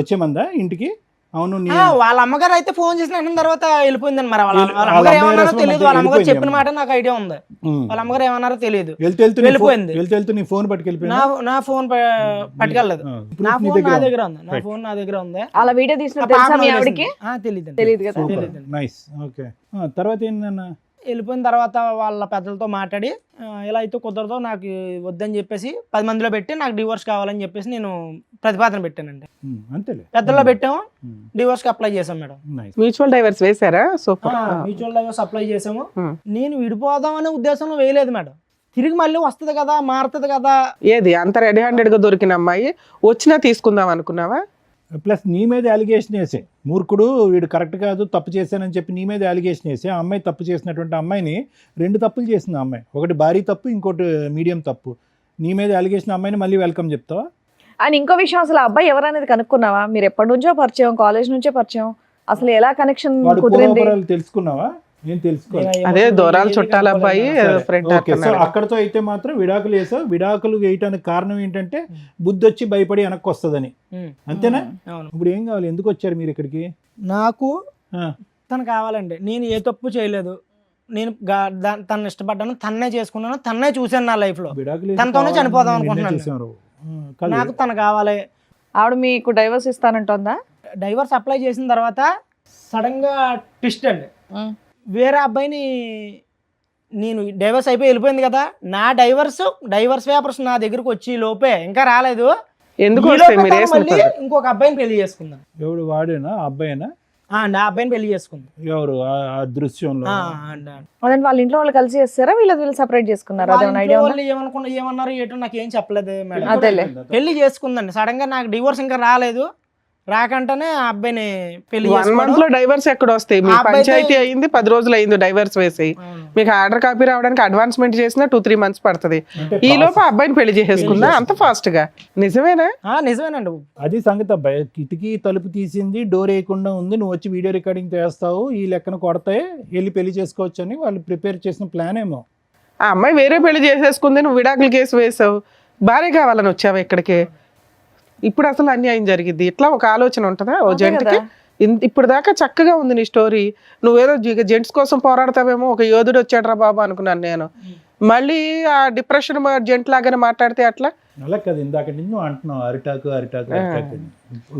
వచ్చేమందా ఇంటికి? అవును. వాళ్ళ అమ్మగారు అయితే ఫోన్ చేసిన అన్న తర్వాత వెళ్ళిపోయిందండి. మరి వాళ్ళ అమ్మగారు ఏమన్నారో తెలియదు, వాళ్ళ అమ్మగారు చెప్పిన మాట నాకు ఐడియా ఉంది. వాళ్ళ అమ్మగారు ఏమన్నారో తెలియదు, వెళ్ళిపోయింది. వెళ్తూ నీ ఫోన్ పట్టుకెళ్ళిపోయింది. నా ఫోన్ పట్టుకెళ్ళలేదు, నా ఫోన్ నా దగ్గర ఉంది, నా ఫోన్ నా దగ్గర ఉంది. అలా వీడియో తీసిన తెలుసా మీ ఆవిడకి? తెలియదు తెలియదు కదా. నైస్. ఓకే. తర్వాత ఏంటన్నా? వెళ్ళిపోయిన తర్వాత వాళ్ళ పెద్దలతో మాట్లాడి ఇలా అయితే కుదరదో, నాకు వద్దని చెప్పేసి 10 మందిలో పెట్టి నాకు డివోర్స్ కావాలని చెప్పేసి నేను ప్రతిపాదన పెట్టానండి. అంతేలే. పెద్దల్లో పెట్టాము, డివోర్స్ కి అప్లై చేసాం మేడం. మ్యూచువల్ డైవర్స్ వేసారా? సూపర్. మ్యూచువల్ డైవర్స్ అప్లై చేసాము. నేను విడిపోదాం అనే ఉద్దేశంలో వేయలేదు మేడం, తిరిగి మళ్ళీ వస్తుంది కదా, మారుతుంది కదా. ఏది అంత రెడీ హ్యాండెడ్ గా దొరికిన అమ్మాయి వచ్చినా తీసుకుందాం అనుకున్నావా? ప్లస్ నీ మీద అలిగేషన్ వేసే మూర్ఖుడు వీడు కరెక్ట్ కాదు, తప్పు చేశానని చెప్పి నీ మీద అలిగేషన్ వేసి ఆ అమ్మాయి తప్పు చేసినటువంటి అమ్మాయిని 2 తప్పులు చేసింది ఆ అమ్మాయి. ఒకటి భారీ తప్పు, ఇంకోటి మీడియం తప్పు. నీ మీద అలిగేషన్ అమ్మాయిని మళ్ళీ వెల్కమ్ చెప్తావా? అండ్ ఇంకో విషయం, అసలు ఆ అబ్బాయి ఎవరనేది కనుక్కున్నావా? మీరు ఎప్పటి నుంచో పరిచయం, కాలేజ్ నుంచే పరిచయం, అసలు ఎలా కనెక్షన్ వాడు కుదిరింది? పూర్వపరాలు తెలుసుకున్నావా? ఏం తెలుసుకోవాలి. అదే దూరాల చుట్టాల అబ్బాయి ఫ్రెండ్. ఓకే, సో అక్కడతో అయితే మాత్రం విడాకులు వేసావు. విడాకులు వేయటానికి కారణం ఏంటంటే బుద్ధి వచ్చి భయపడి వెనక్కి వస్తుందని, అంతేనా? ఇప్పుడు ఏం కావాలి? ఎందుకు వచ్చారు మీరు ఇక్కడికి? నాకు తను కావాలండి. నేను ఏ తప్పు చేయలేదు, నేను తను ఇష్టపడ్డాను, తన్నే చేసుకున్నాను, తన్నే చూశాను నా లైఫ్ లో. తనతోనే చనిపోదాం అనుకుంటున్నాను. నాకు తను కావాలి. ఆవిడ మీకు డైవర్స్ ఇస్తానంటుందా? డైవర్స్ అప్లై చేసిన తర్వాత సడన్ గా ట్విస్ట్ అండి, వేరే అబ్బాయిని, నేను డైవర్స్ అయిపోయి వెళ్ళిపోయింది కదా, నా డైవర్స్ పేపర్స్ నా దగ్గరకు వచ్చి లోపే ఇంకా రాలేదు, ఎందుకు మళ్ళీ ఇంకొక అబ్బాయిని పెళ్లి చేసుకుందాం. ఎవడు? వాడేనా? అబ్బాయినా? నా అబ్బాయిని పెళ్లి చేసుకుందాం. ఎవరు ఆ దృశ్యంలో? అదంటే వాళ్ళ ఇంట్లో వాళ్ళు కలిసి చేస్తారా, వీళ్ళు సెపరేట్ చేసుకున్నారా? ఏమన్నారు ఏటో నాకు ఏం చెప్పలేదు మేడం. అదేలే. పెళ్లి చేసుకుందండి. సడన్ గా నాకు డివోర్స్ ఇంకా రాలేదు, రాకంటేనే ఆ అబ్బాయిని పెళ్లి 1 month లో డైవర్స్ ఎక్కడ వస్తాయి? మీ పంచాయతీ అయింది 10 రోజులు అయింది డైవర్స్ వేసి, మీకు ఆర్డర్ కాపీ రావడానికి అడ్వాన్స్మెంట్ చేసినా 2-3 months పడుతుంది. ఈ లోపు అబ్బాయిని పెళ్లి చేసేసుకుందా అంత ఫాస్ట్ గా? నిజమేనా? నిజమేనండి. అది సంగతి అబ్బాయి. కిటికీ తలుపు తీసింది, డోర్ వేయకుండా ఉంది, నువ్వు వచ్చి వీడియో రికార్డింగ్ చేస్తావు, ఈ లెక్కన కొడతాయి, వెళ్ళి పెళ్లి చేసుకోవచ్చు అని వాళ్ళు ప్రిపేర్ చేసిన ప్లాన్ ఏమో. ఆ అమ్మాయి వేరే పెళ్లి చేసేసుకుంది, నువ్వు విడాకుల కేసు వేసావు, భార్య కావాలని వచ్చావు ఇక్కడికి. ఇప్పుడు అసలు అన్యాయం జరిగింది. ఇట్లా ఒక ఆలోచన ఉంటుందా ఓ జంటకి? ఇప్పుడు దాకా చక్కగా ఉంది నీ స్టోరీ. నువ్వేదో జెంట్స్ కోసం పోరాడతావేమో, ఒక యోధుడు వచ్చాడ్రా బాబు అనుకున్నాను నేను. మళ్ళీ ఆ డిప్రెషన్ జెంట్ లాగానే మాట్లాడితే అట్లా? అలా కదా, ఇందాక నుంచి నువ్వు అంటున్నావు అరిటాకు.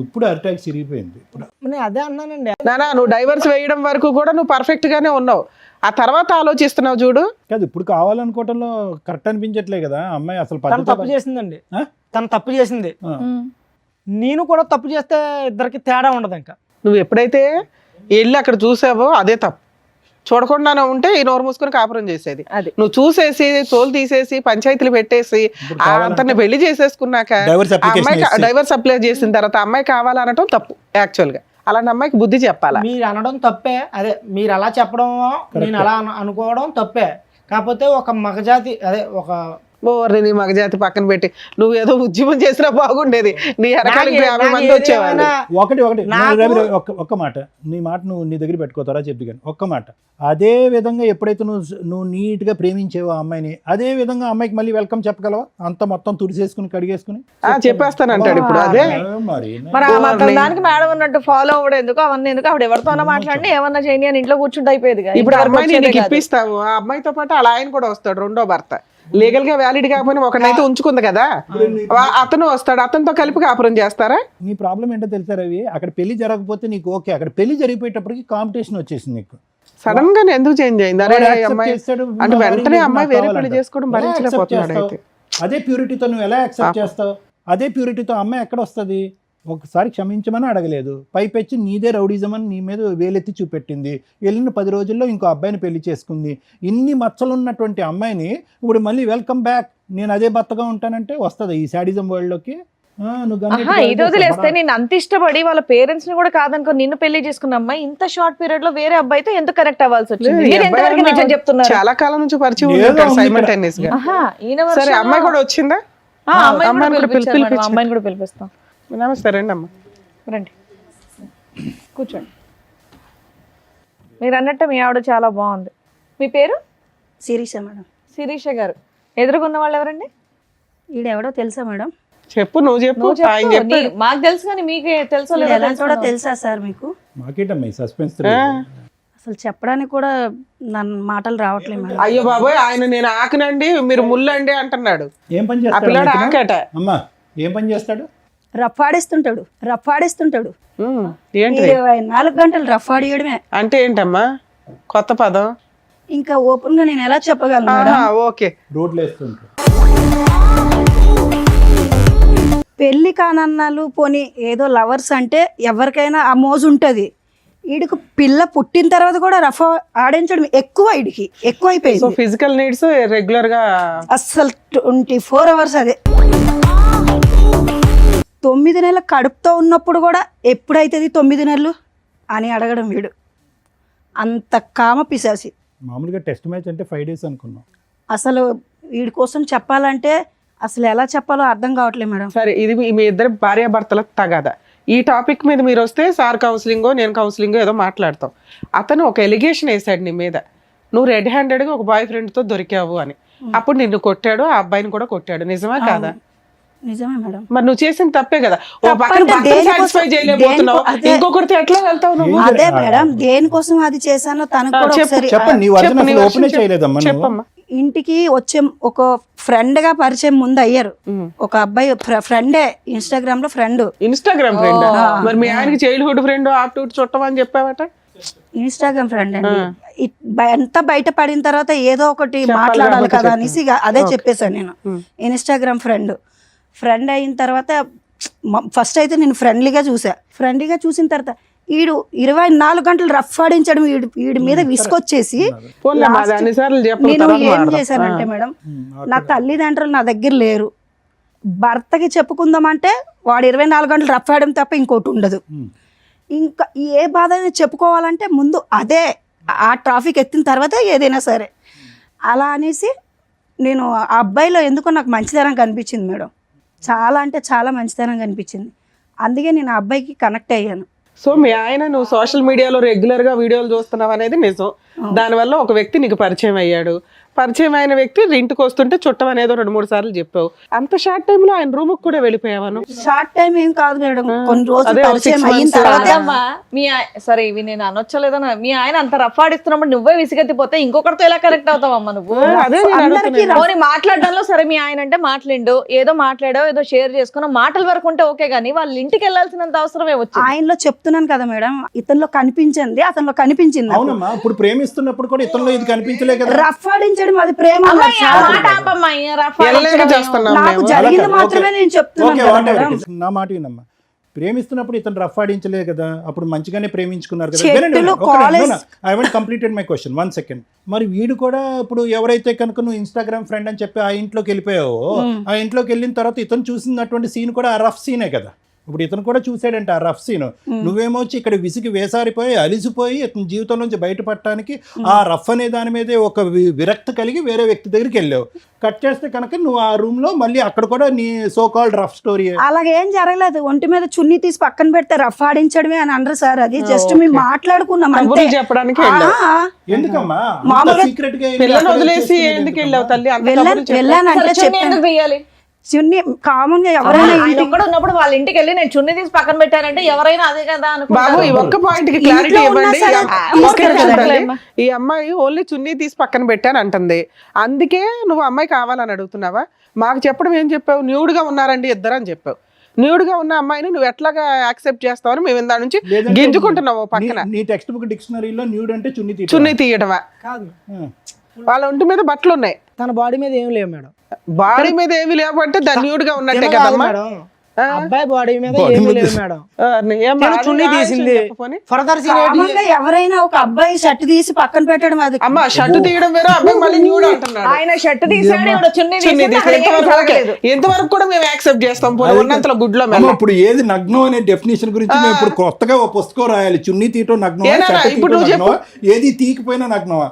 ఇప్పుడు అరిటాకు చిరిగిపోయింది. అదే అన్నానండి. నానా, నువ్వు డైవర్స్ వేయడం వరకు కూడా నువ్వు పర్ఫెక్ట్ గానే ఉన్నావు, ఆ తర్వాత ఆలోచిస్తున్నావు చూడు. కాదు, ఇప్పుడు కావాలనుకోవటంలో కరెక్ట్ అనిపించట్లే కదా అమ్మాయి. అసలు తప్పు చేసిందండి, తను తప్పు చేసింది, నేను కూడా తప్పు చేస్తే ఇద్దరికి తేడా ఉండదు. ఇంకా నువ్వు ఎప్పుడైతే వెళ్ళి అక్కడ చూసావో అదే తప్పు. చూడకుండానే ఉంటే ఈ నోరు మూసుకొని కాపురం చేసేది. నువ్వు చూసేసి తోలు తీసేసి పంచాయతీలు పెట్టేసి అంతని పెళ్లి చేసేసుకున్నాక డైవర్స్ అప్లై చేసిన తర్వాత అమ్మాయి కావాలనటం తప్పు. యాక్చువల్ గా అలాంటి అమ్మాయికి బుద్ధి చెప్పాలా? మీరు అనడం తప్పే, అదే మీరు అలా చెప్పడం, నేను అలా అనుకోవడం తప్పే. కాకపోతే ఒక మగజాతి, అదే ఒక ఓర్ని నీ మగజాతి పక్కన పెట్టి నువ్వు ఏదో ఉద్యమం చేసినా బాగుండేది, నీ వెనకాలకి 50 మంది వచ్చేవాళ్ళు. ఒకటి ఒక్క మాట, నీ మాట నువ్వు నీ దగ్గర పెట్టుకోతారా చెప్తు కానీ ఒక్క మాట. అదే విధంగా ఎప్పుడైతే నువ్వు నీట్ గా ప్రేమించేవో ఆ అమ్మాయిని, అదే విధంగా అమ్మాయికి మళ్ళీ వెల్కమ్ చెప్పగలవా? అంత మొత్తం తుడిసేసుకుని కడిగేసుకుని చెప్పేస్తానంటాడు ఇప్పుడు. అదే మరి మరి ఆ మాత్రం దానికి మేడం ఉన్నట్టు ఫాలో అవ్వడం ఎందుకు, అవన్నీ ఎందుకు? ఆవిడ ఎవరితోనో మాట్లాడి ఏమన్నా చేయని అని ఇంట్లో కూర్చుంటే అయిపోయేది. ఇప్పుడు అమ్మాయిని నీకు ఇప్పిస్తాము, ఆ అమ్మాయితో పాటు అలా ఆయన కూడా వస్తాడు, రెండో భర్త. లీగల్ గా వ్యాలిడ్ కాకపోయినా ఒకనైతే ఉంచుకుంది కదా, అతను వస్తాడు, అతనితో కలిపి కాపురం చేస్తారా? నీ ప్రాబ్లం ఏంటో తెలుసా రవి, అక్కడ పెళ్లి జరగకపోతే నీకు ఓకే, అక్కడ పెళ్లి జరిగిపోయేటప్పటికి కాంపిటీషన్ వచ్చేసింది నీకు. సడన్ గా ఎందుకు చేంజ్ అయింది? అరే వాడు accept అమ్మాయి చేస్తాడు, అంటే మా వెంటనే వాడికి అమ్మాయి నాకు వేరే పెళ్లి కావాలంట. చేసుకోవడం ఎలా accept భరించలేకపోతున్నాడు చేస్తావు? అయితే. అదే ప్యూరిటీతో నువ్వు ఎలా యాక్సెప్ట్ చేస్తావు? అదే ప్యూరిటీతో అమ్మాయి ఎక్కడ వస్తుంది? ఒకసారి క్షమించమని అడగలేదు, పైపెచ్చి నీదే రౌడీజం అని నీ మీద వేలెత్తి చూపెట్టింది. వెళ్ళిన 10 రోజుల్లో ఇంకో అబ్బాయిని పెళ్లి చేసుకుంది. ఇన్ని మచ్చలు ఉన్నటువంటి అమ్మాయిని ఇప్పుడు మళ్ళీ వెల్కమ్ బ్యాక్, నేను అదే భర్తగా ఉంటానంటే వస్తుంది ఈ శాడిజం వరల్డ్ లోకి? ఇది వదిలేస్తే నేను అంత ఇష్టపడి వాళ్ళ పేరెంట్స్ ని కూడా కాదనుకో నిన్ను పెళ్లి చేసుకున్న అమ్మాయి ఇంత షార్ట్ పీరియడ్ లో వేరే అబ్బాయితో ఎందుకు కనెక్ట్ అవ్వాల్సి వచ్చింది? ఈ మీరు అబ్బాయి ఎంతవరకు నిజం చెప్తున్నారు? చాలా కాలం నుంచి పరిచయం ఏదో ఉంటాడు ఉంది సైమల్టేనియస్ గా. ఈయన సరే version లో- అమ్మాయి కూడా వచ్చిందా? అమ్మాయిని కూడా పిలిపించారు మేడం, అమ్మాయిని కూడా పిలిపిస్తాం. నమస్తే రండి అమ్మ. రండి కూర్చోండి. మీరు అన్నట్టు మీ ఆవిడ చాలా బాగుంది. మీ పేరు? శిరీష మేడం. శిరీష గారు. ఎదురుగున్న వాళ్ళు ఎవరండి? ఈడెవడో తెలుసా మేడం? చెప్పు, నువ్వు చెప్పు. నువ్వు ఆయన చెప్పు. చెప్పాడు. మాకు తెలుసు కానీ మీకే తెలుసో లేదో ఎలా కూడా తెలుసుకుందాం. తెలుసా సార్ మీకు? మాకేటమ్మా ఈ సస్పెన్స్? అసలు చెప్పడానికి కూడా నన్ను మాటలు రావట్లేదు మేడం. అయ్యో బాబోయ్, ఆయన నేను ఆకనండి మీరు ముల్లండి అంటున్నాడు. ఏం పని ఆ పిల్లాడు చేస్తాడు ఆకట. అమ్మా? ఏం పని చేస్తాడు? రఫాడిస్తుంటాడు. ఏంటి 24 గంటలు రఫాడియడమే. అంటే ఏంటమ్మా కొత్త పదం? ఇంకా ఓపెన్ గా నేను ఎలా చెప్పగలను మేడం? ఓకే. రోడ్లు వేస్తుంటాడు. పెళ్లి కానన్నాలు పోనీ ఏదో లవర్స్ అంటే ఎవరికైనా ఆ మోజు ఉంటుంది. వీడికి పిల్ల పుట్టిన తర్వాత కూడా రఫా ఆడించడం వీడికి సో ఎక్కువైపోయింది. ఫిజికల్ నీడ్స్ రెగ్యులర్ గా అస్సలు 24 అవర్స్ అదే. 9 నెలల కడుపుతో ఉన్నప్పుడు కూడా ఎప్పుడైతుంది 9 నెలలు అని అడగడం వీడు. అంత కామ పిశాసి. మామూలుగా టెస్ట్ మ్యాచ్ అంటే 5 days అనుకున్నాం. అసలు వీడి కోసం చెప్పాలంటే అసలు ఎలా చెప్పాలో అర్థం కావట్లేదు మేడం. సరే, ఇది మీ ఇద్దరు భార్యాభర్తల తగాదా. ఈ టాపిక్ మీద మీరు వస్తే సార్ కౌన్సిలింగో నేను కౌన్సిలింగో ఏదో మాట్లాడతాం. అతను ఒక ఎలిగేషన్ వేసాడు నీ మీద, నువ్వు రెడ్ హ్యాండెడ్గా ఒక బాయ్ ఫ్రెండ్తో దొరికావు అని. అప్పుడు నిన్ను కొట్టాడు, ఆ అబ్బాయిని కూడా కొట్టాడు. నిజమా కాదా? నిజమే మేడం. మరి నువ్వు చేసిన తప్పే కదా. ఓ తప్పంటే పక్కన భర్తను దేనికోసం- సాటిస్ఫై చేయలేకపోతున్నావు, అదే. ఇంకొకరితో ఎట్లా వెళ్తావు నువ్వు? అదే మేడం, దేనికోసం అది చేశానో తనకు కూడా ఒకసారి చెప్పండి, నీ వర్జన్ చెప్పు, నీ అసలు version ఓపెనే చెప్పు. చేయలేదమ్మా నువ్వు. చెప్పమ్మా. ఇంటికి వచ్చే ఒక ఫ్రెండ్ గా పరిచయం ముందు అయ్యారు. ఒక అబ్బాయి ఫ్రెండే, ఇన్స్టాగ్రామ్ లో ఫ్రెండ్. Instagram friend? మరి మీ ఆయనకి చైల్డ్హుడ్ ఫ్రెండ్ ఆప్టూట్ చుట్టం అని చెప్పావట. ఇన్స్టాగ్రామ్ ఫ్రెండ్ అండి. ఎంత బయట పడిన తర్వాత ఏదో ఒకటి మాట్లాడాలి కదా అనేసి ఇక అదే చెప్పేశాను నేను. ఇన్స్టాగ్రామ్ ఫ్రెండ్ అయిన తర్వాత ఫస్ట్ అయితే నేను ఫ్రెండ్లీగా చూసిన తర్వాత వీడు 24 గంటలు రఫ్ ఆడించడం వీడి మీద విసుకొచ్చేసి పోన్లేమ్మా, అది అన్నిసార్లు చెప్పు, నేను తర్వాత ఏం మాట్లాడదాం. చేశానంటే మేడం, నా తల్లిదండ్రులు నా దగ్గర లేరు, భర్తకి చెప్పుకుందామంటే వాడు 24 గంటలు రఫ్ ఆడడం తప్ప ఇంకోటి ఉండదు. ఇంకా ఏ బాధ అయినా చెప్పుకోవాలంటే ముందు అదే ఆ ట్రాఫిక్ ఎత్తిన తర్వాత ఏదైనా సరే అలా అనేసి నేను ఆ అబ్బాయిలో ఎందుకో నాకు మంచితనం కనిపించింది మేడం. చాలా అంటే చాలా మంచితనం కనిపించింది. అందుకే నేను ఆ అబ్బాయికి కనెక్ట్ అయ్యాను. సో మీ ఆయన నువ్వు సోషల్ మీడియాలో రెగ్యులర్ గా వీడియోలు చూస్తున్నావు అనేది నిజం. దానివల్ల ఒక వ్యక్తి నీకు పరిచయం అయ్యాడు. పరిచయం అయిన వ్యక్తి ఇంటికి వస్తుంటే చుట్టం అనేది 2-3 సార్లు చెప్పావు. అంత షార్ట్ టైమ్ లో ఆయన రూమ్ కూడా వెళ్ళిపోయావాను? షార్ట్ టైం ఏం కాదు మేడం, కొన్ని రోజులు అదే, పరిచయం 6 అయిన months తర్వాత అమ్మా, సరే ఇవి నేను అనొచ్చలేదన్నా, మీ ఆయన అంత రఫ్ ఆడిస్తున్నప్పుడు నువ్వే విసిగెత్తిపోతే ఇంకొకరితో ఎలా కనెక్ట్ అవుతావమ్మా నువ్వు? అదే నేను అందరికీ అడుగుతున్నా. పోనీ మాట్లాడడంలో సరే మీ ఆయన అంటే మాట్లాడు, ఏదో మాట్లాడో ఏదో షేర్ చేసుకున్నా మాటల వరకు ఉంటే ఓకే, కానీ వాళ్ళ ఇంటికి వెళ్ళాల్సినంత అవసరమే వచ్చింది. ఆయనలో చెప్తున్నాను కదా మేడం, ఇతనిలో కనిపించింది, అతనిలో కనిపించింది. అవునమ్మా, ఇప్పుడు ప్రేమిస్తున్నప్పుడు కూడా ఇతరులో ఇది కనిపించలే కదా. రఫ్ ఆడించడం అది ప్రేమ అమ్మాయి, కాదు ఆ సార్. మాట ఆపమ్మా, ఈ రఫ్ ఎల్లగా ఆడించడం చేస్తున్నాం నాకు మేము. జరిగింది ఓకే, మాత్రమే నేను చెప్తున్నాను ఓకే, కదా whatever మేడం. it is. నా మాట వినమ్మా, ప్రేమిస్తున్నప్పుడు ఇతను రఫ్ ఆడించలే కదా, అప్పుడు మంచిగానే ప్రేమించుకున్నారు కదా. చెట్టులు, college- I want completed my question, 1 second. మరి వీడు కూడా ఇప్పుడు ఎవరైతే కనుక నువ్వు ఇన్స్టాగ్రామ్ ఫ్రెండ్ అని చెప్పి ఆ ఇంట్లోకి వెళ్ళిపోయావో, ఆ ఇంట్లోకి వెళ్ళిన తర్వాత ఇతను చూసినటువంటి సీన్ కూడా ఆ రఫ్ సీనే కదా. ఇప్పుడు ఇతను కూడా చూసాడంట ఆ రఫ్ సీన్. నువ్వేమో వచ్చి ఇక్కడ విసిగి వేసారిపోయి అలిసిపోయి ఇతని జీవితం నుంచి బయటపడటానికి ఆ రఫ్ అనే దాని మీదే ఒక విరక్తి కలిగి వేరే వ్యక్తి దగ్గరికి వెళ్ళావు. కట్ చేస్తే కనుక నువ్వు ఆ రూమ్ లో మళ్ళీ అక్కడ కూడా నీ సో కాల్డ్ రఫ్ స్టోరీ. అలాగేం జరగలేదు. ఒంటి మీద చున్నీ తీసి పక్కన పెడితే రఫ్ ఆడించడమే అని అనరు సార్. అది జస్ట్ మేము మాట్లాడుకున్నాం అంతే. కబుర్లు చెప్పడానికి వెళ్ళావు. ఎందుకమ్మా మామూలుగా సీక్రెట్ గా పిల్లని వదిలేసి ఎందుకు వెళ్ళావు తల్లి? అంత కబుర్లు చెప్పు. వెళ్ళానంటే చున్నీ ఎందుకు తీయాలి? చున్నీ కామన్ గా ఎవరైనా ఆయన ఒక్కడు ఉన్నప్పుడు వాళ్ళ ఇంటికి వెళ్ళి నేను చున్నీ తీసి పక్కన పెట్టానంటే ఎవరైనా అదే కదా బాబు ఈ ఒక్క పాయింట్ కి క్లారిటీ ఇంట్లో ఉన్నా ఇవ్వండి. సరే తీసుకెళ్ళి కదండి. తల్లి, ఈ అమ్మాయి ఓన్లీ చున్నీ తీసి పక్కన పెట్టాను అంటుంది. అందుకే నువ్వు అమ్మాయి కావాలని అడుగుతున్నావా? మాకు చెప్పడం ఏం చెప్పావు? న్యూడ్ గా ఉన్నారండి ఇద్దరు అని చెప్పావు. న్యూడ్ గా ఉన్న అమ్మాయిని నువ్వు ఎట్లాగా యాక్సెప్ట్ చేస్తావని మేము దాని నుంచి గింజుకుంటున్నావు పక్కన. నీ టెక్స్ట్ బుక్ డిక్షనరీలో న్యూడ్ అంటే చున్నీ చున్నీ తీయడమా? కాదు, వాళ్ళ ఒంటి మీద బట్టలు ఉన్నాయి, తన బాడీ మీద ఏం లేవు మేడం. బాడీ మీద ఏమి లేవంటే దాన్ని న్యూడ్ గా ఉన్నట్టే ఏమో కాదు కదమ్మా. మేడం, అబ్బాయి బాడీ మీద ఏమీ లేవు మేడం. తను చున్నీ తీసింది. ఫర్దర్ కామన్ గా ఎవరైనా ఒక అబ్బాయి షర్ట్ తీసి పక్కన పెట్టడం అది అమ్మ షర్ట్ తీయడం వేరే, అబ్బాయి మళ్ళీ న్యూడ్ అంటున్నాడు. ఆయన షర్ట్ తీసాడు, ఈవిడ చున్నీ చున్నీ తీసింది. తీసి అక్కడ ఏమీ ఎంతవరకు ఓకే. జరగలేదు. ఎంతవరకు కూడా మేము యాక్సెప్ట్ చేస్తాం. పోనీ ఉన్నంతలో గుడ్లో మేము ఇప్పుడు ఏది నగ్నం అనే డెఫినేషన్ గురించి మేము ఇప్పుడు కొత్తగా ఒక పుస్తకం రాయాలి. చున్నీ తీయటం నగ్నమా, ఏనా, షర్ట్ ఇప్పుడు తీయటం నువ్వు నగ్నమా, ఏది తీయకపోయినా నగ్నమా?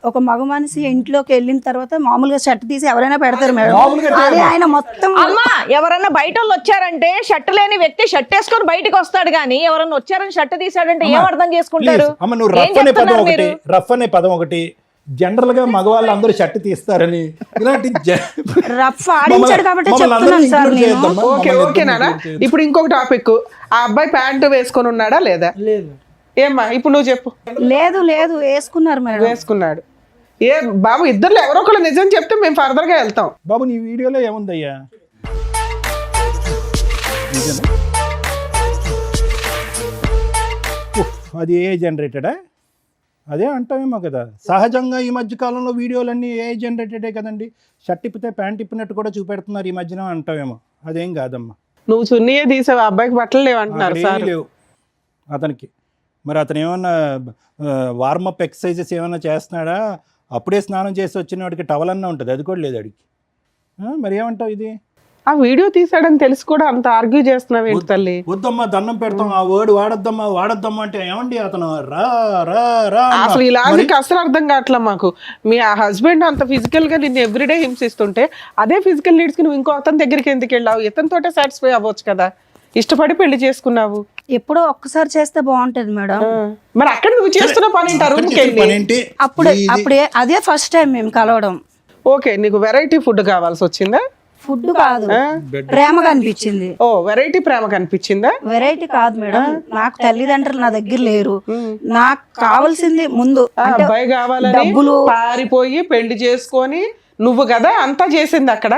ఒక మగ మనిషి ఇంట్లోకి వెళ్ళిన తర్వాత మామూలుగా షర్ట్ తీసి ఎవరైనా పెడతారు మేడం. మామూలుగా అది ఆయన మొత్తం అమ్మా ఎవరన్నా బయట వాళ్ళు వచ్చారంటే షర్ట్ లేని వ్యక్తి షర్ట్ వేసుకొని బయటకు వస్తాడు గానీ ఎవరన్నా వచ్చారని షర్ట్ తీసాడంటే ఏం అర్థం చేసుకుంటారు? Please, అమ్మ నువ్వు ఏం రఫ్ అనే పదం చెప్తున్నారు ఒకటి, మీరు? రఫ్ అనే పదం ఒకటి, జనరల్ గా మగవాళ్ళు అందరూ షర్ట్ తీస్తారని ఇలాంటి రఫ్ ఆడించాడు కాబట్టి చెప్తున్నాను సార్ నేను. ఓకే ఓకే నాన్న. ఇప్పుడు ఇంకొక టాపిక్, ఆ అబ్బాయి ప్యాంటు వేసుకొని ఉన్నాడా లేదా? లేదు. ఏమ్మా ఇప్పుడు నువ్వు చెప్పు. లేదు లేదు వేసుకున్నారు మేడం. వేసుకున్నాడు. ఏ బాబు ఇద్దరు ఎవరో ఒకళ్ళు నిజం చెప్తే మేము ఫర్దర్ గా వెళ్తాం. బాబు నీ వీడియోలో ఏముందయ్యా? నిజమే. ఉఫ్, అది ఏ జనరేటెడా? అదే అంటామేమో కదా. సహజంగా ఈ మధ్య కాలంలో వీడియోలన్నీ ఏ జనరేటెడే కదండి. షర్ట్ ఇప్పితే ప్యాంట్ ఇప్పినట్టు కూడా చూపెడుతున్నారు ఈ మధ్యన అంటామేమో. అదేం కాదమ్మా. నువ్వు చున్నీయే తీసావు, అబ్బాయికి బట్టలు లేవంటున్నారు అక్కడ సార్. ఏమీ లేవు అతనికి. మరి అతను ఏమన్నా వార్మప్ ఎక్సర్సైజెస్ ఏమన్నా చేస్తున్నాడా? అప్పుడే స్నానం చేసి వచ్చిన వాడికి టవల్ అన్నా ఉంటుంది, అది కూడా లేదు అడిగి. మరి ఏమంటావు ఇది? ఆ వీడియో తీసాడని తెలిసి కూడా అంత ఆర్గ్యూ చేస్తున్నావు ఏంటి తల్లి? వద్దమ్మా దండం పెడతాం, ఆ వర్డ్ వాడద్దమ్మా అంటే ఏమండి అతను రా రా రా అన్నా. అసలు ఈ లాజిక్ అసలు అర్థం కావట్లా మాకు. మీ ఆ హస్బెండ్ అంత ఫిజికల్ గా నిన్ను ఎవ్రీడే హింసిస్తుంటే అదే ఫిజికల్ నీడ్స్ కి నువ్వు ఇంకో అతని దగ్గరికి ఎందుకు వెళ్ళావు? ఇతనితోటే సాటిస్ఫై అవ్వచ్చు కదా. ఇష్టపడి పెళ్లి చేసుకున్నావు. ఎప్పుడో ఒక్కసారి చేస్తే బాగుంటది మేడం. మరి అక్కడ నువ్వు చేస్తున్న పని ఏంటి? ఆ రూమ్ కి వెళ్ళి పనేంటి? అప్పుడే అదే ఫస్ట్ టైం మేము కలవడం. ఓకే నీకు వెరైటీ ఫుడ్ కావాల్సి వచ్చిందా? ఫుడ్ కాదు, ప్రేమగా అనిపించింది. ఓ వెరైటీ ప్రేమ కనిపించిందా? వెరైటీ కాదు మేడం, నాకు తల్లిదండ్రులు నా దగ్గర లేరు. నాకు కావాల్సింది ముందు ఆ అంటే అబ్బాయి కావాలని డబ్బులు. పారిపోయి పెళ్లి చేసుకొని నువ్వు కదా అంతా చేసింది అక్కడ.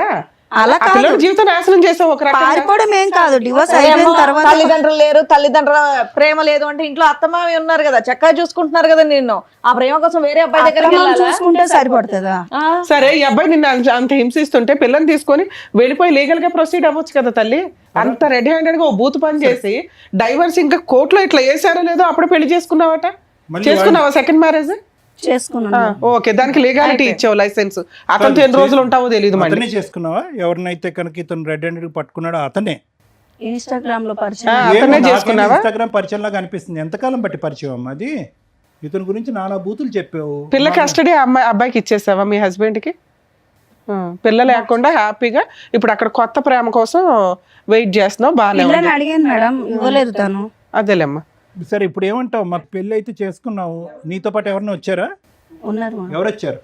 అలా ఆ పిల్లడి జీవితం నాశనం చేసావు ఒక రకంగా. పారిపోవడం ఏం కాదు, డివోర్స్ అయిపోయిన తర్వాత తల్లిదండ్రులు లేరు, తల్లిదండ్రుల ప్రేమ లేదు అంటే ఇంట్లో అత్తమావి ఉన్నారు కదా, చక్కగా చూసుకుంటున్నారు కదా నిన్ను. ఆ ప్రేమ కోసం వేరే అబ్బాయి దగ్గరికి అత్తమామని వెళ్ళాలా? చూసుకుంటే సరిపడుతుందా? సరే ఈ అబ్బాయి నిన్ను అంత హింసిస్తుంటే పిల్లని తీసుకొని వెళ్ళిపోయి లీగల్ గా ప్రొసీడ్ అవ్వచ్చు కదా తల్లి. అంత రెడీ హ్యాండెడ్ గా ఓ బూత్ పని చేసి డైవర్స్ ఇంకా కోర్టులో ఇట్లా వేసారో లేదో అప్పుడు పెళ్లి చేసుకున్నావట. చేసుకున్నావా సెకండ్ మ్యారేజ్? చేసుకున్నాను. ఓకే దానికి లీగాలిటీ ఇచ్చావు, లైసెన్స్. అతనితో ఎన్ని రోజులు ఉంటావో తెలియదు. మళ్ళీ అతనే చేసుకున్నావా? ఎవరినైతే కనుక ఇతను రెడ్ హ్యాండెడ్ పట్టుకున్నాడో అతనే. ఇన్స్టాగ్రామ్ లో పరిచయం. అతనే చేసుకున్నావా? ఇన్స్టాగ్రామ్ పరిచయం లాగా అనిపిస్తుంది. ఎంతకాలం బట్టి పరిచయం అమ్మా అది? ఇతని గురించి నానా బూతులు చెప్పావు. పిల్ల కస్టడీ అబ్బాయికి ఇచ్చేసావా మీ హస్బెండ్ కి? పిల్ల లేకుండా హ్యాపీగా ఇప్పుడు అక్కడ కొత్త ప్రేమ కోసం వెయిట్ చేస్తున్నావు. బాగానే పిల్లని అడిగాను మేడం, ఇవ్వలేదు తను. అదేలేమ్మా. సరే ఇప్పుడు ఏమంటావు? మా పెళ్ళి అయితే చేసుకున్నావు, నీతో పాటు ఎవరైనా వచ్చారా? ఉన్నారు ఎవరు వచ్చారు?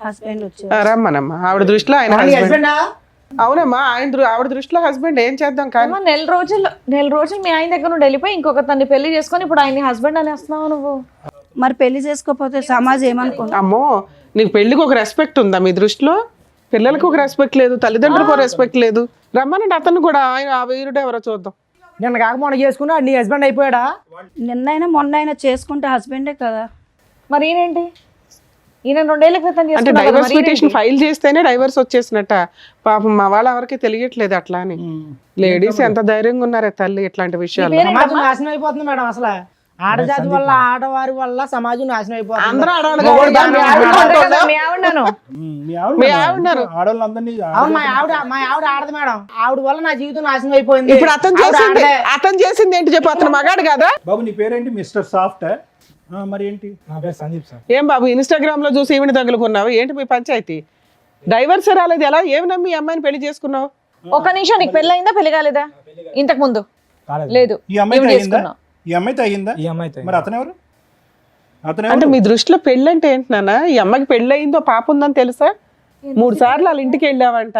హస్బెండ్ వచ్చారు. రమ్మనమ్మా. ఆవిడ దృష్టిలో ఆయన హస్బెండ్. అవునమ్మా ఆవిడ దృష్టిలో హస్బెండ్. ఏం చేద్దాం కానీ అమ్మా, నెల రోజులు మీ ఆయన దగ్గర నుండి వెళ్ళిపోయి ఇంకొక తన్ని పెళ్లి చేసుకొని ఇప్పుడు ఆయన హస్బెండ్ అనేస్తున్నావు నువ్వు. మరి పెళ్లి చేసుకోకపోతే సమాజం ఏమనుకుంటా? అమ్మో నీకు పెళ్లికి ఒక రెస్పెక్ట్ ఉందా మీ దృష్టిలో? పిల్లలకు ఒక రెస్పెక్ట్ లేదు, తల్లిదండ్రులకు ఒక రెస్పెక్ట్ లేదు. రమ్మనండి అతను కూడా. ఆయన ఆ వీరుడు ఎవరో చూద్దాం. నిన్న కాక మొన్న చేసుకున్నా నీ హస్బెండ్ అయిపోయాడా? నిన్నైనా మొన్నైనా చేసుకుంటే హస్బెండే కదా. మరి ఈయనేంటి? ఈయన 2 ఏళ్ల క్రితం అంటే చేసుకున్నాడు కదా, డైవర్స్ మరి పిటిషన్ ఫైల్ చేస్తేనే డైవర్స్ వచ్చేసినట్ట. పాపం మా వాళ్ళ ఎవరికి తెలియట్లేదు అట్లా అని. లేడీస్ ఎంత ధైర్యంగా ఉన్నారే తల్లి ఇట్లాంటి విషయాలు. సమాజం నాశనం అయిపోతుంది మేడం అసలు. ఆడజాతి వల్ల ఆడవారి వల్ల సమాజం నాశనం అయిపోతుంది. అందరూ ఆడవాళ్ళు మొగోడు కాదు, దాన్ని మీ ఆవిడ ఆడవాళ్ళు. కాదు. మీ ఆవిడను మీ మీ ఆవిడన్నారు. ఆడవాళ్ళందరినీ అవును, మా ఆవిడ ఆడదు మేడం. ఆవిడ వల్ల నా జీవితం నాశనం అయిపోయింది. ఇప్పుడు అతను చేసింది ఏంటి చెప్పు, అతను మగాడు కదా. బాబు నీ పేరేంటి? Mister soft. మరి ఏంటి? నా పేరు సందీప్ సార్. ఏం బాబు ఇన్స్టాగ్రామ్ లో చూసి ఈవిని తగులుకున్నావు ఏంటి మీ పంచాయతీ? డైవర్స్ రాలేదు, ఎలా ఏమి నమ్మి ఈ అమ్మాయిని పెళ్లి చేసుకున్నావు? ఒక నిమిషం, నీకు పెళ్ళి అయిందా పెళ్లి కాలేదా? ఇంతకు ముందు లేదు. ఈ అమ్మాయితో ఈవిడ అయ్యిందా? చేసుకున్నావు. ఈ అమ్మాయితో అయ్యిందా? ఈ అమ్మాయితో మరి అతను ఎవరు? అతను అంటే ఎవరు? మీ దృష్టిలో పెళ్ళి అంటే ఏంటి నాన్న? ఈ అమ్మాయికి పెళ్ళి అయిందో పాప ఉందని తెలుసా? 3 సార్లు వాళ్ళ ఇంటికి వెళ్ళావంట.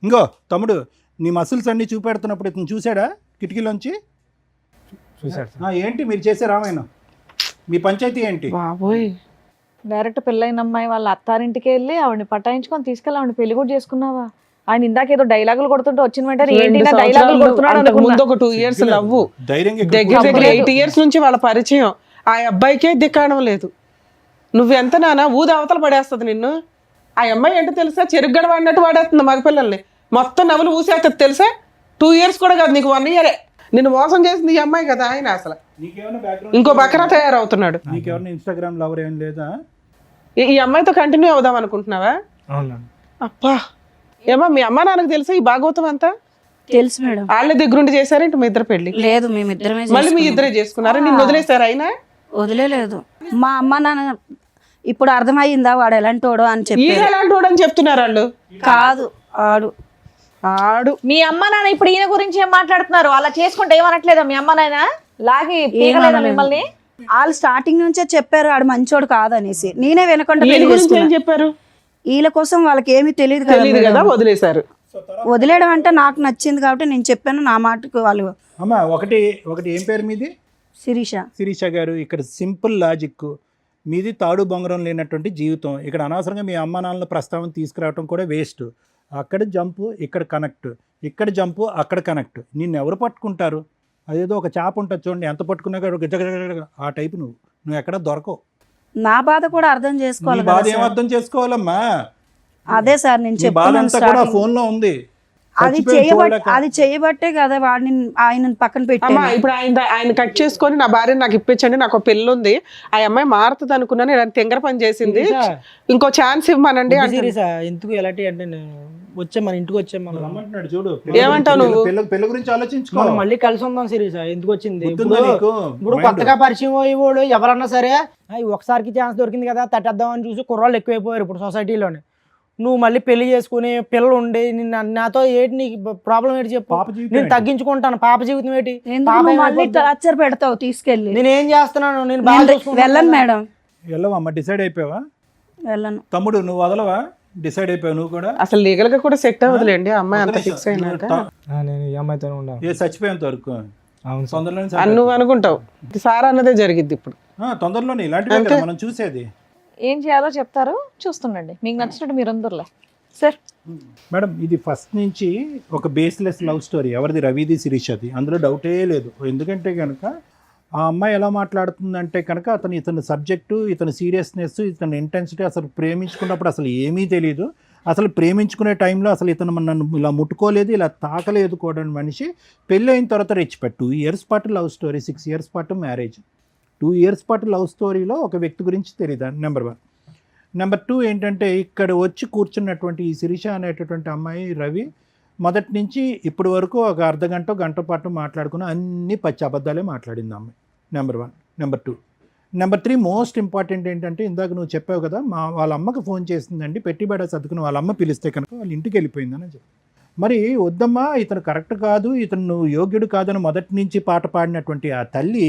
ఇంకో తమ్ముడు, నీ మసిల్స్ అన్ని చూపెడుతున్నప్పుడు ఇతను చూసాడా కిటికీలోంచి? చూసాడు. ఏంటి మీరు చేసే రామాయణం? మీ పంచాయతీ ఏంటి? బాబోయ్, డైరెక్ట్ పెళ్ళైన అమ్మాయి వాళ్ళ అత్తారింటికి వెళ్ళి ఆవిడని పటాయించుకొని తీసుకెళ్ళి ఆవిడని పెళ్లి కూడా చేసుకున్నావా? ఆయన ఇందాక ఏదో డైలాగులు కొడుతుంటే వచ్చిన వెంటనే ఏంటి నా డైలాగులు కొడుతున్నాడు అంతకు ముందు అనుకున్నా. ఒక 2 years లవ్వు, ధైర్యంగా దగ్గర దగ్గర 8 years నుంచి వాళ్ళ పరిచయం. ఆ అబ్బాయికే దిక్కాడం లేదు. నువ్వెంత నానా ఊది అవతల పడేస్తుంది నిన్ను. ఆ అమ్మాయి ఏంటో తెలుసా, చెరుగ్గడ వాడినట్టు వాడేస్తుంది మగపిల్లల్ని. మొత్తం నవ్వులు ఊసేస్తుంది తెలుసా. 2 years కూడా కాదు, నీకు 1 year. నిన్ను మోసం చేసింది ఈ అమ్మాయి కదా. ఆయన అసలు నీకేమైనా బ్యాక్గ్రౌండ్? ఇంకో బకరా తయారవుతున్నాడు. నీకెవరైనా ఇన్స్టాగ్రామ్ లవర్ ఏం లేదా? ఈ అమ్మాయితో కంటిన్యూ అవుదాం అనుకుంటున్నావా? అవును. అప్పా, ఏమో మీ అమ్మ నాన్నకు తెలుసా ఈ భాగవతం అంతా? తెలుసు మేడం. వాళ్ళ దగ్గరుండి చేశారేంటి మీ ఇద్దరు పెళ్లి? లేదు, మేమిద్దరమే మళ్ళీ మీ ఇద్దరే చేసుకున్నారా? నిన్ను వదిలేశారు అయినా? వదిలేదు. మా అమ్మ నాన్న ఇప్పుడు అర్థమయ్యిందా వాడు ఎలాంటోడో అని చెప్పి. ఈయన ఎలాంటి వాడు అని చెప్తున్నారు వాళ్ళు. కాదు, ఆడు మీ అమ్మ నాన్న ఇప్పుడు ఈయన గురించి ఏం మాట్లాడుతున్నారు? అలా చేసుకుంటే ఏమనట్లేదా మీ అమ్మ నాయన? లాగి పీకలేదా మిమ్మల్ని? వాళ్ళు స్టార్టింగ్ నుంచే చెప్పారు ఆడు మంచోడు కాదనేసి. నేనే వినకుండా వీళ్ళ పెళ్లి గురించి ఏం చేసుకున్నా. చెప్పారు? వీళ్ళ కోసం వాళ్ళకి ఏమీ తెలియదు తెలియదు కదా. కదా, వదిలేశారు. వదిలేయడం అంటే నాకు నచ్చింది కాబట్టి నేను చెప్పాను. నా మాటకు వాళ్ళు అమ్మ ఒకటి ఏం పేరు మీది? శిరీష. శిరీష గారు, ఇక్కడ సింపుల్ లాజిక్. మీది తాడు బొంగరం లేనటువంటి జీవితం. ఇక్కడ అనవసరంగా మీ అమ్మ నాన్నల ప్రస్తావన తీసుకురావడం కూడా వేస్ట్. అక్కడ జంపు, ఇక్కడ కనెక్ట్, ఇక్కడ జంపు, అక్కడ కనెక్ట్. నిన్ను ఎవరు పట్టుకుంటారు? అదేదో ఒక చేప ఉంటుంది చూడండి, ఎంత పట్టుకున్నా కూడా గజగజ ఆ టైపు. నువ్వు ఎక్కడ దొరకవు. నా బాధ కూడా అర్థం నీ చేసుకోవాలి బాధ కదా ఏం సార్. అర్థం చేసుకోవాలమ్మా? అదే సార్ నేను నీ బాధ చెప్తున్నాను అంతా కూడా starting. ఫోన్ లో ఉంది. అది చేయబట్టే కదా వాడిని ఆయన పక్కన అమ్మా పెట్టాను. ఇప్పుడు ఆయన కట్ చేసుకొని నా భార్యను నాకు ఇప్పించండి, నాకు ఒక పెళ్ళి ఉంది, ఆ అమ్మాయి మారుతుంది అనుకున్నాను, ఇలా తెంగర పని చేసింది, ఇంకో ఛాన్స్ ఇవ్వమనండి అంటే సీరియస్ ఎందుకు ఎలాంటి అంటే నేను వచ్చే మన ఇంటికి వచ్చే మనం రమ్మంటున్నాడు చూడు. ఏమంటావు నువ్వు? పెళ్ళి గురించి ఆలోచించుకో. మనం మళ్ళీ కలిసి ఉందాం సీరియస్ ఎందుకు వచ్చింది గుర్తుందా నీకు? ఇప్పుడు కొత్తగా పరిచయం అయ్యేవాడు ఎవరన్నా సరే ఒకసారికి ఛాన్స్ దొరికింది కదా తట్టేద్దాం అని చూసి కుర్రాళ్ళు ఎక్కువైపోయారు ఇప్పుడు సొసైటీలోనే. నువ్వు మళ్ళీ పెళ్లి చేసుకుని పిల్లలు ఉండి నాతో ఏంటి నీకు ప్రాబ్లం ఏంటి చెప్పు? పాప జీవితం నేను ఏంటి? తగ్గించుకుంటాను. పాప జీవితం ఏంటి? ఎందుకు పాప నువ్వు మళ్ళీ ఏమైపోద్ది? టార్చర్ పెడతావు తీసుకెళ్ళి. నేను ఏం చేస్తున్నాను? నేను బాగా చూసుకుంటాను వెళ్ళను కదా. మేడం, వెళ్ళవమ్మా, డిసైడ్ అయిపోయావా? వెళ్ళను. తమ్ముడు నువ్వు వదలవా? డిసైడ్ అయిపోయావు నువ్వు కూడా? అసలు లీగల్ గా కూడా సెట్ అవ్వదులేండి ఆ అమ్మాయి అంత ఫిక్స్ అయినాక. నేను ఈ అమ్మాయితోనే ఉండాలి. ఏ చచ్చిపోయేంత వరకు అవును తొందరలోనే అని నువ్వు అనుకుంటావు, సారా అన్నదే జరిగిద్ది ఇప్పుడు. తొందరలోనే ఇలాంటివే కదా మనం చూసేది. ఏం చేయాలో చెప్తారు, చూస్తుండండి. మీకు నచ్చినట్టు మీరు అందరులే సార్. మేడం ఇది ఫస్ట్ నుంచి ఒక బేస్లెస్ లవ్ స్టోరీ. ఎవరిది? రవిది, శిరీషది. అందులో డౌటే లేదు. ఎందుకంటే కనుక ఆ అమ్మాయి ఎలా మాట్లాడుతుందంటే కనుక ఇతని సబ్జెక్టు, ఇతని సీరియస్నెస్, ఇతని ఇంటెన్సిటీ, అసలు ప్రేమించుకున్నప్పుడు అసలు ఏమీ తెలియదు. అసలు ప్రేమించుకునే టైంలో అసలు ఇతను నన్ను ఇలా ముట్టుకోలేదు, ఇలా తాకలేదు కూడా మనిషి. పెళ్ళి అయిన తర్వాత రెచ్చిపెట్టు 2 years పాటు లవ్ స్టోరీ, 6 years పాటు మ్యారేజ్. 2 years పాటు లవ్ స్టోరీలో ఒక వ్యక్తి గురించి తెలియదు. నెంబర్ 1. నెంబర్ 2 ఏంటంటే ఇక్కడ వచ్చి కూర్చున్నటువంటి ఈ శిరీష అనేటటువంటి అమ్మాయి రవి మొదటి నుంచి ఇప్పటి వరకు ఒక అర్ధగంట గంట పాటు మాట్లాడుకుని అన్ని పచ్చి అబద్ధాలే మాట్లాడింది అమ్మాయి. Number 1. Number 2. Number 3 most important ఏంటంటే ఇందాక నువ్వు చెప్పావు కదా వాళ్ళ అమ్మకి ఫోన్ చేసిందండి, పెట్టుబడి సర్దుకుని వాళ్ళ అమ్మ పిలిస్తే కనుక వాళ్ళ ఇంటికి వెళ్ళిపోయిందని చెప్పి. మరి వద్దమ్మా ఇతను కరెక్ట్ కాదు, ఇతను నువ్వు యోగ్యుడు కాదని మొదటి నుంచి పాట పాడినటువంటి ఆ తల్లి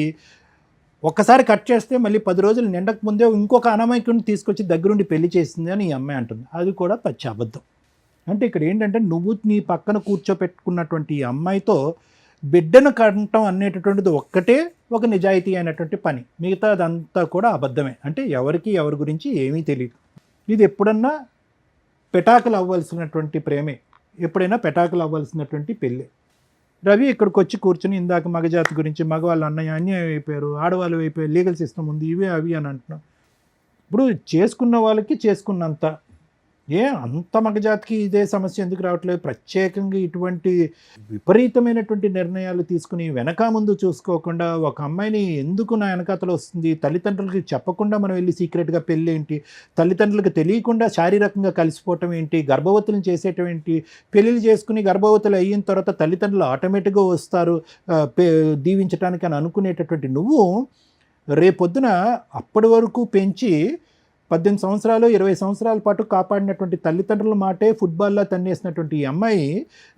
ఒక్కసారి కట్ చేస్తే మళ్ళీ 10 రోజులు నిండక ముందే ఇంకొక అనామకుడిని తీసుకొచ్చి దగ్గరుండి పెళ్లి చేసింది అని ఈ అమ్మాయి అంటుంది. అది కూడా పచ్చి అబద్ధం. అంటే ఇక్కడ ఏంటంటే నువ్వు నీ పక్కన కూర్చోపెట్టుకున్నటువంటి ఈ అమ్మాయితో బిడ్డను కంటం అనేటటువంటిది ఒక్కటే ఒక నిజాయితీ అయినటువంటి పని. మిగతా అదంతా కూడా అబద్ధమే. అంటే ఎవరికి ఎవరి గురించి ఏమీ తెలియదు. ఇది ఎప్పుడన్నా పెటాకులు అవ్వాల్సినటువంటి ప్రేమే, ఎప్పుడైనా పెటాకులు అవ్వాల్సినటువంటి పెళ్ళి. రవి ఇక్కడికి వచ్చి కూర్చుని ఇందాక మగజాతి గురించి, మగవాళ్ళు అన్యాయం అయిపోయారు, ఆడవాళ్ళు అయిపోయారు, లీగల్ సిస్టమ్ ఉంది, ఇవే అవి అని అంటున్నాం. ఇప్పుడు చేసుకున్న వాళ్ళకి చేసుకున్నంత, అంత మగజాతికి ఇదే సమస్య ఎందుకు రావట్లేదు? ప్రత్యేకంగా ఇటువంటి విపరీతమైనటువంటి నిర్ణయాలు తీసుకుని వెనక ముందు చూసుకోకుండా ఒక అమ్మాయిని ఎందుకు నా వెనకాతలు వస్తుంది, తల్లిదండ్రులకి చెప్పకుండా మనం వెళ్ళి సీక్రెట్గా పెళ్ళి ఏంటి, తల్లిదండ్రులకు తెలియకుండా శారీరకంగా కలిసిపోవటం ఏంటి, గర్భవతులను చేసేయటం ఏంటి, పెళ్ళిళ్ళు చేసుకుని గర్భవతులు అయిన తర్వాత తల్లిదండ్రులు ఆటోమేటిక్గా వస్తారు దీవించడానికి అని అనుకునేటటువంటి నువ్వు రేపొద్దున అప్పటి వరకు పెంచి 18 సంవత్సరాలు 20 సంవత్సరాల పాటు కాపాడినటువంటి తల్లిదండ్రుల మాటే ఫుట్బాల్లో తన్నేసినటువంటి ఈ అమ్మాయి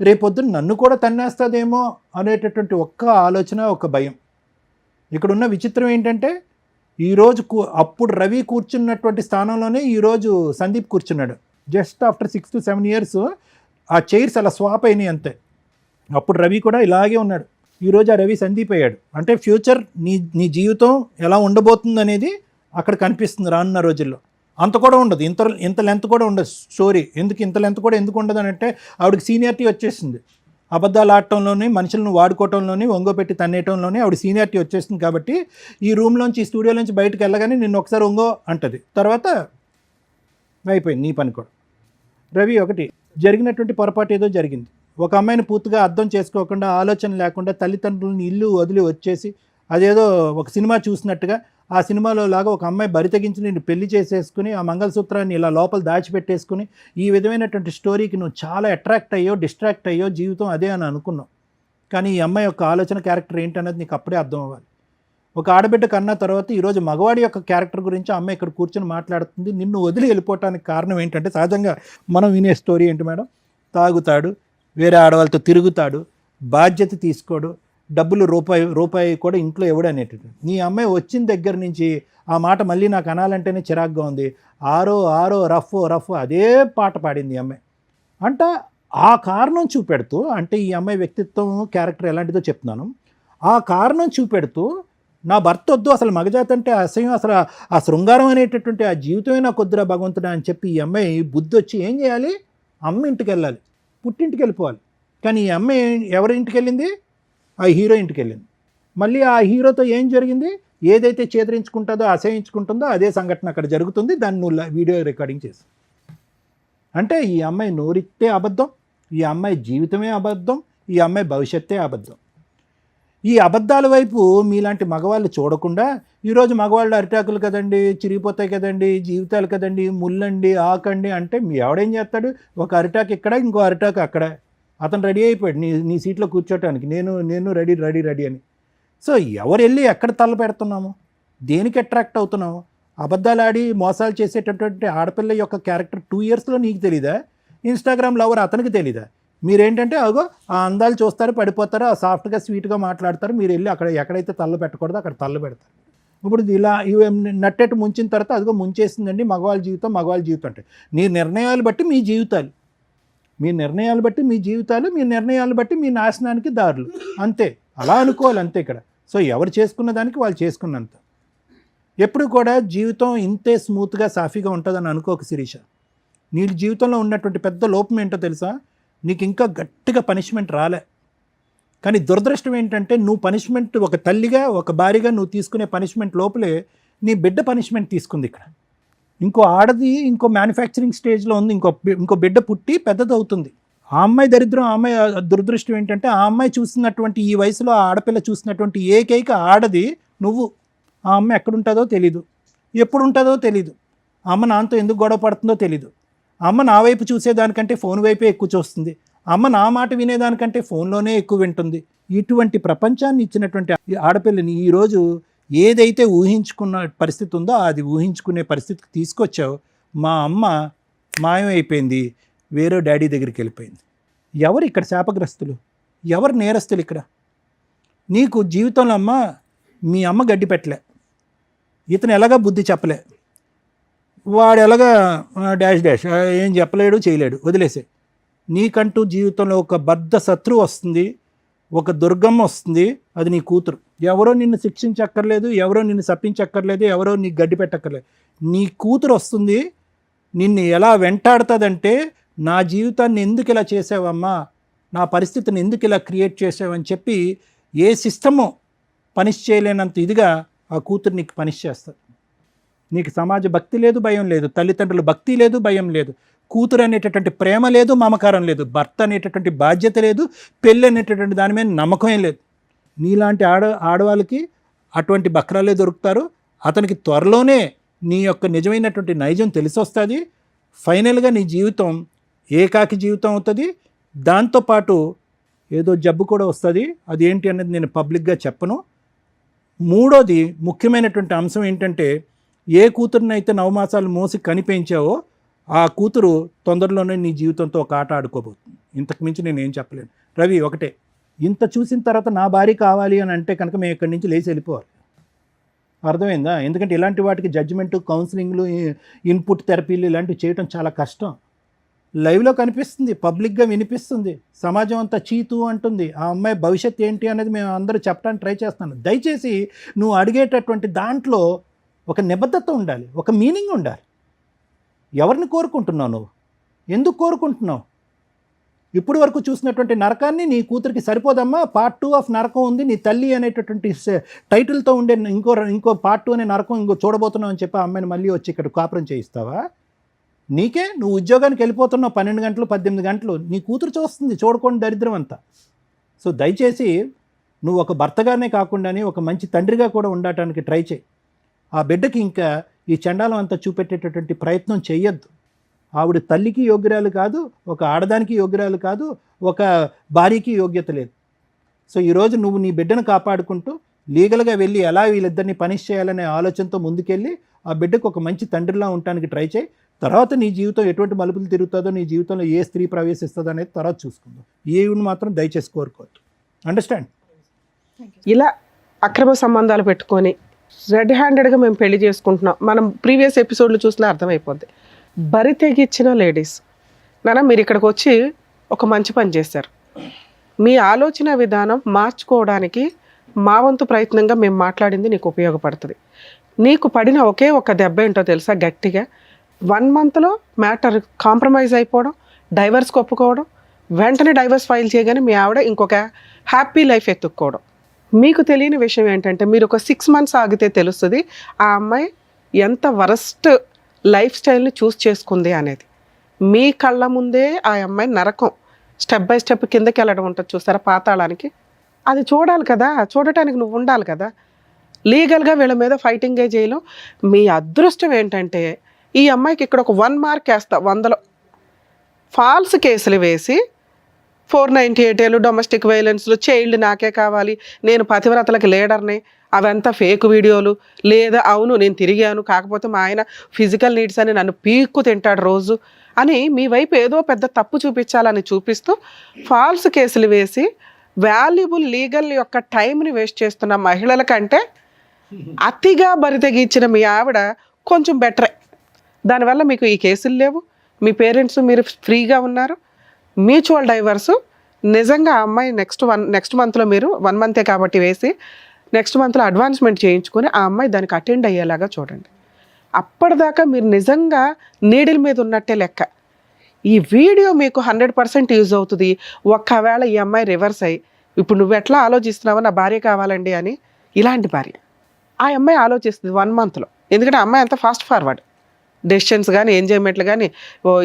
రేపొద్దున నన్ను కూడా తన్నేస్తుందేమో అనేటటువంటి ఒక్క ఆలోచన, ఒక భయం. ఇక్కడున్న విచిత్రం ఏంటంటే ఈరోజు అప్పుడు రవి కూర్చున్నటువంటి స్థానంలోనే ఈరోజు సందీప్ కూర్చున్నాడు. జస్ట్ ఆఫ్టర్ 6 to 7 years ఆ చైర్స్ అలా స్వాప్ అయినాయి అంతే. అప్పుడు రవి కూడా ఇలాగే ఉన్నాడు, ఈరోజు ఆ రవి సందీప్ అయ్యాడు. అంటే ఫ్యూచర్ నీ జీవితం ఎలా ఉండబోతుంది అనేది అక్కడ కనిపిస్తుంది రానున్న రోజుల్లో. అంత కూడా ఉండదు, ఇంత లెంత్ కూడా ఉండదు స్టోరీ. ఇంత లెంత్ కూడా ఎందుకు ఉండదు అని అంటే ఆవిడకి సీనియారిటీ వచ్చేసింది. అబద్ధాలు ఆడటంలోని, మనుషులను వాడుకోవటంలోని, ఒంగోపెట్టి తన్నేయటంలోని ఆవిడ సీనియారిటీ వచ్చేసింది. కాబట్టి ఈ రూమ్లోంచి, ఈ స్టూడియోలోంచి బయటకు వెళ్ళగానే నిన్ను ఒకసారి ఒంగో అంటది, తర్వాత అయిపోయింది నీ పని కూడా. రవి ఒకటి జరిగినటువంటి పొరపాటు ఏదో జరిగింది. ఒక అమ్మాయిని పూర్తిగా అర్థం చేసుకోకుండా, ఆలోచన లేకుండా తల్లిదండ్రులని ఇల్లు వదిలి వచ్చేసి అదేదో ఒక సినిమా చూసినట్టుగా ఆ సినిమాలో లాగా ఒక అమ్మాయి బరి తెగించి నేను పెళ్లి చేసేసుకుని ఆ మంగళసూత్రాన్ని ఇలా లోపల దాచిపెట్టేసుకుని ఈ విధమైనటువంటి స్టోరీకి నువ్వు చాలా అట్రాక్ట్ అయ్యో, డిస్ట్రాక్ట్ అయ్యో, జీవితం అదే అని అనుకున్నావు. కానీ ఈ అమ్మాయి యొక్క ఆలోచన క్యారెక్టర్ ఏంటనేది నీకు అప్పుడే అర్థం అవ్వాలి. ఒక ఆడబిడ్డ కన్నా తర్వాత ఈరోజు మగవాడి యొక్క క్యారెక్టర్ గురించి అమ్మాయి ఇక్కడ కూర్చొని మాట్లాడుతుంది. నిన్ను వదిలి వెళ్ళిపోవటానికి కారణం ఏంటంటే సహజంగా మనం వినే స్టోరీ ఏంటి మేడం, తాగుతాడు, వేరే ఆడవాళ్ళతో తిరుగుతాడు, బాధ్యత తీసుకోడు, డబ్బులు రూపాయి కూడా ఇంట్లో ఇవ్వడు అనేటట్టు. నీ అమ్మాయి వచ్చిన దగ్గర నుంచి ఆ మాట మళ్ళీ నాకు అనాలంటేనే చిరాగ్గా ఉంది. ఆరో రఫ్ అదే పాట పాడింది ఈ అమ్మాయి. అంటే ఆ కారణం చూపెడుతూ, అంటే ఈ అమ్మాయి వ్యక్తిత్వం క్యారెక్టర్ ఎలాంటిదో చెప్తున్నాను, ఆ కారణం చూపెడుతూ నా భర్త వద్దు, అసలు మగజాతి అంటే అసహ్యం, అసలు ఆ శృంగారం అనేటటువంటి ఆ జీవితమే నాకు వద్దురా భగవంతుడా అని చెప్పి ఈ అమ్మాయి బుద్ధి వచ్చి ఏం చేయాలి, అమ్మ ఇంటికి వెళ్ళాలి, పుట్టింటికి వెళ్ళిపోవాలి. కానీ ఈ అమ్మాయి ఎవరి ఇంటికి వెళ్ళింది, ఆ హీరో ఇంటికి వెళ్ళింది. మళ్ళీ ఆ హీరోతో ఏం జరిగింది, ఏదైతే చేదరించుకుంటుందో, అసహించుకుంటుందో అదే సంఘటన అక్కడ జరుగుతుంది. దాన్ని నువ్వు వీడియో రికార్డింగ్ చేసి, అంటే ఈ అమ్మాయి నోరితే అబద్ధం, ఈ అమ్మాయి జీవితమే అబద్ధం, ఈ అమ్మాయి భవిష్యత్తే అబద్ధం. ఈ అబద్ధాల వైపు మీలాంటి మగవాళ్ళు చూడకుండా ఈరోజు మగవాళ్ళు అరిటాకులు కదండి, చిరిగిపోతాయి కదండి, జీవితాలు కదండి, ముల్లండి, ఆకండి అంటే మీ ఎవడేం చేస్తాడు, ఒక అరిటాకు ఇక్కడ, ఇంకో అరిటాకు అక్కడ. అతను రెడీ అయిపోయాడు నీ సీట్లో కూర్చోటానికి, నేను రెడీ అని. సో ఎవరు వెళ్ళి ఎక్కడ తల పెడుతున్నాము, దేనికి అట్రాక్ట్ అవుతున్నాము? అబద్ధాలు ఆడి మోసాలు చేసేటటువంటి ఆడపిల్ల యొక్క క్యారెక్టర్ 2 yearsలో నీకు తెలీదా? ఇన్స్టాగ్రామ్ లవర్ అతనికి తెలీదా? మీరేంటంటే అగో ఆ అందాలు చూస్తారు, పడిపోతారు, ఆ సాఫ్ట్గా స్వీట్గా మాట్లాడతారు, మీరు వెళ్ళి అక్కడ ఎక్కడైతే తల్ల పెట్టకూడదో అక్కడ తల్ల పెడతారు. ఇప్పుడు ఇలా ఇవి నట్టెట్టు ముంచిన తర్వాత అదిగో ముంచేసిందండి మగవాళ్ళ జీవితం అంటే నీ నిర్ణయాలు బట్టి మీ జీవితాలు, మీ నిర్ణయాలు బట్టి మీ జీవితాలు, మీ నిర్ణయాలు బట్టి మీ నాశనానికి దారులు, అంతే. అలా అనుకోవాలి అంతే ఇక్కడ. సో ఎవరు చేసుకున్న దానికి వాళ్ళు చేసుకున్నంత. ఎప్పుడు కూడా జీవితం ఇంతే స్మూత్గా సాఫీగా ఉంటుందని అనుకోక శిరీష. నీ జీవితంలో ఉన్నటువంటి పెద్ద లోపం ఏంటో తెలుసా, నీకు ఇంకా గట్టిగా పనిష్మెంట్ రాలే. కానీ దురదృష్టం ఏంటంటే నువ్వు పనిష్మెంట్, ఒక తల్లిగా ఒక భార్యగా నువ్వు తీసుకునే పనిష్మెంట్ లోపలే నీ బిడ్డ పనిష్మెంట్ తీసుకుంది ఇక్కడ. ఇంకో ఆడది ఇంకో మ్యానుఫ్యాక్చరింగ్ స్టేజ్లో ఉంది, ఇంకో బిడ్డ పుట్టి పెద్దది అవుతుంది. ఆ అమ్మాయి దరిద్రం, ఆ అమ్మాయి దురదృష్టం ఏంటంటే ఆ అమ్మాయి చూసినటువంటి, ఈ వయసులో ఆ ఆడపిల్ల చూసినటువంటి ఏకైక ఆడది నువ్వు. ఆ అమ్మాయి ఎక్కడుంటుందో తెలీదు, ఎప్పుడు ఉంటుందో తెలీదు, అమ్మ నాన్నతో ఎందుకు గొడవ పడుతుందో తెలీదు, అమ్మ నా వైపు చూసేదానికంటే ఫోన్ వైపే ఎక్కువ చూస్తుంది, అమ్మ నా మాట వినేదానికంటే ఫోన్లోనే ఎక్కువ వింటుంది. ఇటువంటి ప్రపంచాన్ని ఇచ్చినటువంటి ఆడపిల్లని ఈరోజు ఏదైతే ఊహించుకున్న పరిస్థితి ఉందో అది ఊహించుకునే పరిస్థితికి తీసుకొచ్చావు. మా అమ్మ మాయమైపోయింది, వేరే డాడీ దగ్గరికి వెళ్ళిపోయింది. ఎవరు ఇక్కడ శాపగ్రస్తులు, ఎవరు నేరస్తులు ఇక్కడ? నీకు జీవితంలో మీ అమ్మ గడ్డి పెట్టలే, ఇతను ఎలాగా బుద్ధి చెప్పలే, వాడు ఎలాగా డాష్ ఏం చెప్పలేడు, చేయలేడు, వదిలేసే. నీకంటూ జీవితంలో ఒక బద్ధ శత్రువు వస్తుంది, ఒక దుర్గమ్మ వస్తుంది, అది నీ కూతురు. ఎవరో నిన్ను శిక్షించక్కర్లేదు, ఎవరో నిన్ను శపించక్కర్లేదు, ఎవరో నీకు గడ్డి పెట్టక్కర్లేదు. నీ కూతురు వస్తుంది, నిన్ను ఎలా వెంటాడుతుందంటే నా జీవితాన్ని ఎందుకు ఇలా చేసావమ్మా, నా పరిస్థితిని ఎందుకు ఇలా క్రియేట్ చేసావని చెప్పి ఏ సిస్టము పనిష్ చేయలేనంత ఇదిగా ఆ కూతురు నీకు పనిష్ చేస్తుంది. నీకు సమాజ భక్తి లేదు, భయం లేదు, తల్లిదండ్రుల భక్తి లేదు, భయం లేదు, కూతురు అనేటటువంటి ప్రేమ లేదు, మమకారం లేదు, భర్త అనేటటువంటి బాధ్యత లేదు, పెళ్ళి అనేటటువంటి దాని మీద నమ్మకం లేదు. నీలాంటి ఆడవాళ్ళకి అటువంటి బక్రాలే దొరుకుతారు. అతనికి త్వరలోనే నీ యొక్క నిజమైనటువంటి నైజం తెలిసొస్తుంది. ఫైనల్గా నీ జీవితం ఏకాకి జీవితం అవుతుంది. దాంతోపాటు ఏదో జబ్బు కూడా వస్తుంది. అది ఏంటి అనేది నేను పబ్లిక్గా చెప్పను. మూడోది ముఖ్యమైనటువంటి అంశం ఏంటంటే, ఏ కూతురునైతే 9 మాసాలు మోసి కనిపించావో ఆ కూతురు తొందరలోనే నీ జీవితంతో ఒక ఆట ఆడుకోబోతుంది. ఇంతకు మించి నేను ఏం చెప్పలేను. రవి, ఒకటే, ఇంత చూసిన తర్వాత నా భార్య కావాలి అని అంటే కనుక మేము ఇక్కడి నుంచి లేచి వెళ్ళిపోవాలి. అర్థమైందా? ఎందుకంటే ఇలాంటి వాటికి జడ్జిమెంటు, కౌన్సిలింగ్లు, ఇన్పుట్ థెరపీలు ఇలాంటివి చేయడం చాలా కష్టం. లైవ్లో కనిపిస్తుంది, పబ్లిక్గా వినిపిస్తుంది, సమాజం అంతా చీతు అంటుంది. ఆ అమ్మాయి భవిష్యత్తు ఏంటి అనేది మేము అందరూ చెప్పడానికి ట్రై చేస్తున్నాను. దయచేసి నువ్వు అడిగేటటువంటి దాంట్లో ఒక నిబద్ధత ఉండాలి, ఒక మీనింగ్ ఉండాలి. ఎవరిని కోరుకుంటున్నావు నువ్వు? ఎందుకు కోరుకుంటున్నావు? ఇప్పుడు వరకు చూసినటువంటి నరకాన్ని నీ కూతురికి సరిపోదమ్మా. పార్ట్ 2 ఆఫ్ నరకం ఉంది, నీ తల్లి అనేటటువంటి టైటిల్తో ఉండే ఇంకో పార్ట్ 2 అనే నరకం ఇంకో చూడబోతున్నావు అని చెప్పి ఆ అమ్మాయిని మళ్ళీ వచ్చి ఇక్కడ కాపురం చేయిస్తావా? నీకే, నువ్వు ఉద్యోగానికి వెళ్ళిపోతున్నావు 12 గంటలు 18 గంటలు, నీ కూతురు చూస్తుంది, చూడకుండా దరిద్రం అంతా. సో దయచేసి నువ్వు ఒక భర్తగానే కాకుండానే ఒక మంచి తండ్రిగా కూడా ఉండటానికి ట్రై చేయి. ఆ బిడ్డకి ఇంకా ఈ చండాలం అంతా చూపెట్టేటటువంటి ప్రయత్నం చేయొద్దు. ఆవిడ తల్లికి యోగ్యురాలు కాదు, ఒక ఆడదానికి యోగ్యురాలు కాదు, ఒక భార్యకి యోగ్యత లేదు. సో ఈరోజు నువ్వు నీ బిడ్డను కాపాడుకుంటూ లీగల్గా వెళ్ళి ఎలా వీళ్ళిద్దరిని పనిష్ చేయాలనే ఆలోచనతో ముందుకెళ్ళి ఆ బిడ్డకు ఒక మంచి తండ్రిలా ఉండటానికి ట్రై చేయి. తర్వాత నీ జీవితం ఎటువంటి మలుపులు తిరుగుతుందో, నీ జీవితంలో ఏ స్త్రీ ప్రవేశిస్తుందో అనేది తర్వాత చూసుకుందాం. ఈవిని మాత్రం దయచేసి కోరుకోవద్దు. అండర్స్టాండ్? ఇలా అక్రమ సంబంధాలు పెట్టుకొని రెడ్ హ్యాండెడ్గా మేము పెళ్లి చేసుకుంటున్నాం, మనం ప్రీవియస్ ఎపిసోడ్లు చూసినా అర్థమైపోద్ది. బరి తెగిచ్చిన లేడీస్ నాన్న, మీరు ఇక్కడికి వచ్చి ఒక మంచి పని చేశారు. మీ ఆలోచన విధానం మార్చుకోవడానికి మా వంతు ప్రయత్నంగా మేము మాట్లాడింది నీకు ఉపయోగపడుతుంది. నీకు పడిన ఒకే ఒక దెబ్బ ఏంటో తెలుసా? గట్టిగా 1 మంత్లో మ్యాటర్ కాంప్రమైజ్ అయిపోవడం, డైవర్స్కి ఒప్పుకోవడం, వెంటనే డైవర్స్ ఫైల్ చేయగానే మీ ఆవిడ ఇంకొక హ్యాపీ లైఫ్ ఎత్తుక్కోవడం. మీకు తెలియని విషయం ఏంటంటే, మీరు ఒక 6 మంత్స్ ఆగితే తెలుస్తుంది ఆ అమ్మాయి ఎంత వరస్ట్ లైఫ్ స్టైల్ని చూస్ చేసుకుంది అనేది. మీ కళ్ళ ముందే ఆ అమ్మాయి నరకం స్టెప్ బై స్టెప్ కిందకి వెళ్ళడం ఉంటుంది చూస్తారా, పాతాళానికి. అది చూడాలి కదా, చూడటానికి నువ్వు ఉండాలి కదా. లీగల్గా వీళ్ళ మీద ఫైటింగే చేయలేం. మీ అదృష్టం ఏంటంటే ఈ అమ్మాయికి ఇక్కడ ఒక 1 మార్క్ వేస్తా 100లో. ఫాల్స్ కేసులు వేసి 498 ఏళ్ళు డొమెస్టిక్ వైలెన్స్లు, చైల్డ్ నాకే కావాలి, నేను పతివ్రతలకు లీడర్ని, అవంతా ఫేక్ వీడియోలు, లేదా అవును నేను తిరిగాను కాకపోతే మా ఆయన ఫిజికల్ నీడ్స్ అని నన్ను పీక్కు తింటాడు రోజు అని మీ వైపు ఏదో పెద్ద తప్పు చూపించాలని చూపిస్తూ ఫాల్స్ కేసులు వేసి వాల్యుబుల్ లీగల్ యొక్క టైంని వేస్ట్ చేస్తున్న మహిళల కంటే అతిగా బరితెగించిన మీ ఆవిడ కొంచెం బెటరే. దానివల్ల మీకు ఈ కేసులు లేవు, మీ పేరెంట్స్ మీరు ఫ్రీగా ఉన్నారు. మ్యూచువల్ డైవర్సు నిజంగా ఆ అమ్మాయి నెక్స్ట్ మంత్లో మీరు 1 మంతే కాబట్టి వేసి నెక్స్ట్ మంత్లో అడ్వాన్స్మెంట్ చేయించుకొని ఆ అమ్మాయి దానికి అటెండ్ అయ్యేలాగా చూడండి. అప్పటిదాకా మీరు నిజంగా నీడిల్ మీద ఉన్నట్టే లెక్క. ఈ వీడియో మీకు 100% యూజ్ అవుతుంది. ఒక్కవేళ ఈ అమ్మాయి రివర్స్ అయ్యి ఇప్పుడు నువ్వు ఎట్లా ఆలోచిస్తున్నావో నా భార్య కావాలండి అని, ఇలాంటి భార్య ఆ అమ్మాయి ఆలోచిస్తుంది 1 మంత్లో. ఎందుకంటే ఆ అమ్మాయి అంత ఫాస్ట్ ఫార్వర్డ్, డెసిషన్స్ కానీ ఎంజాయ్మెంట్లు కానీ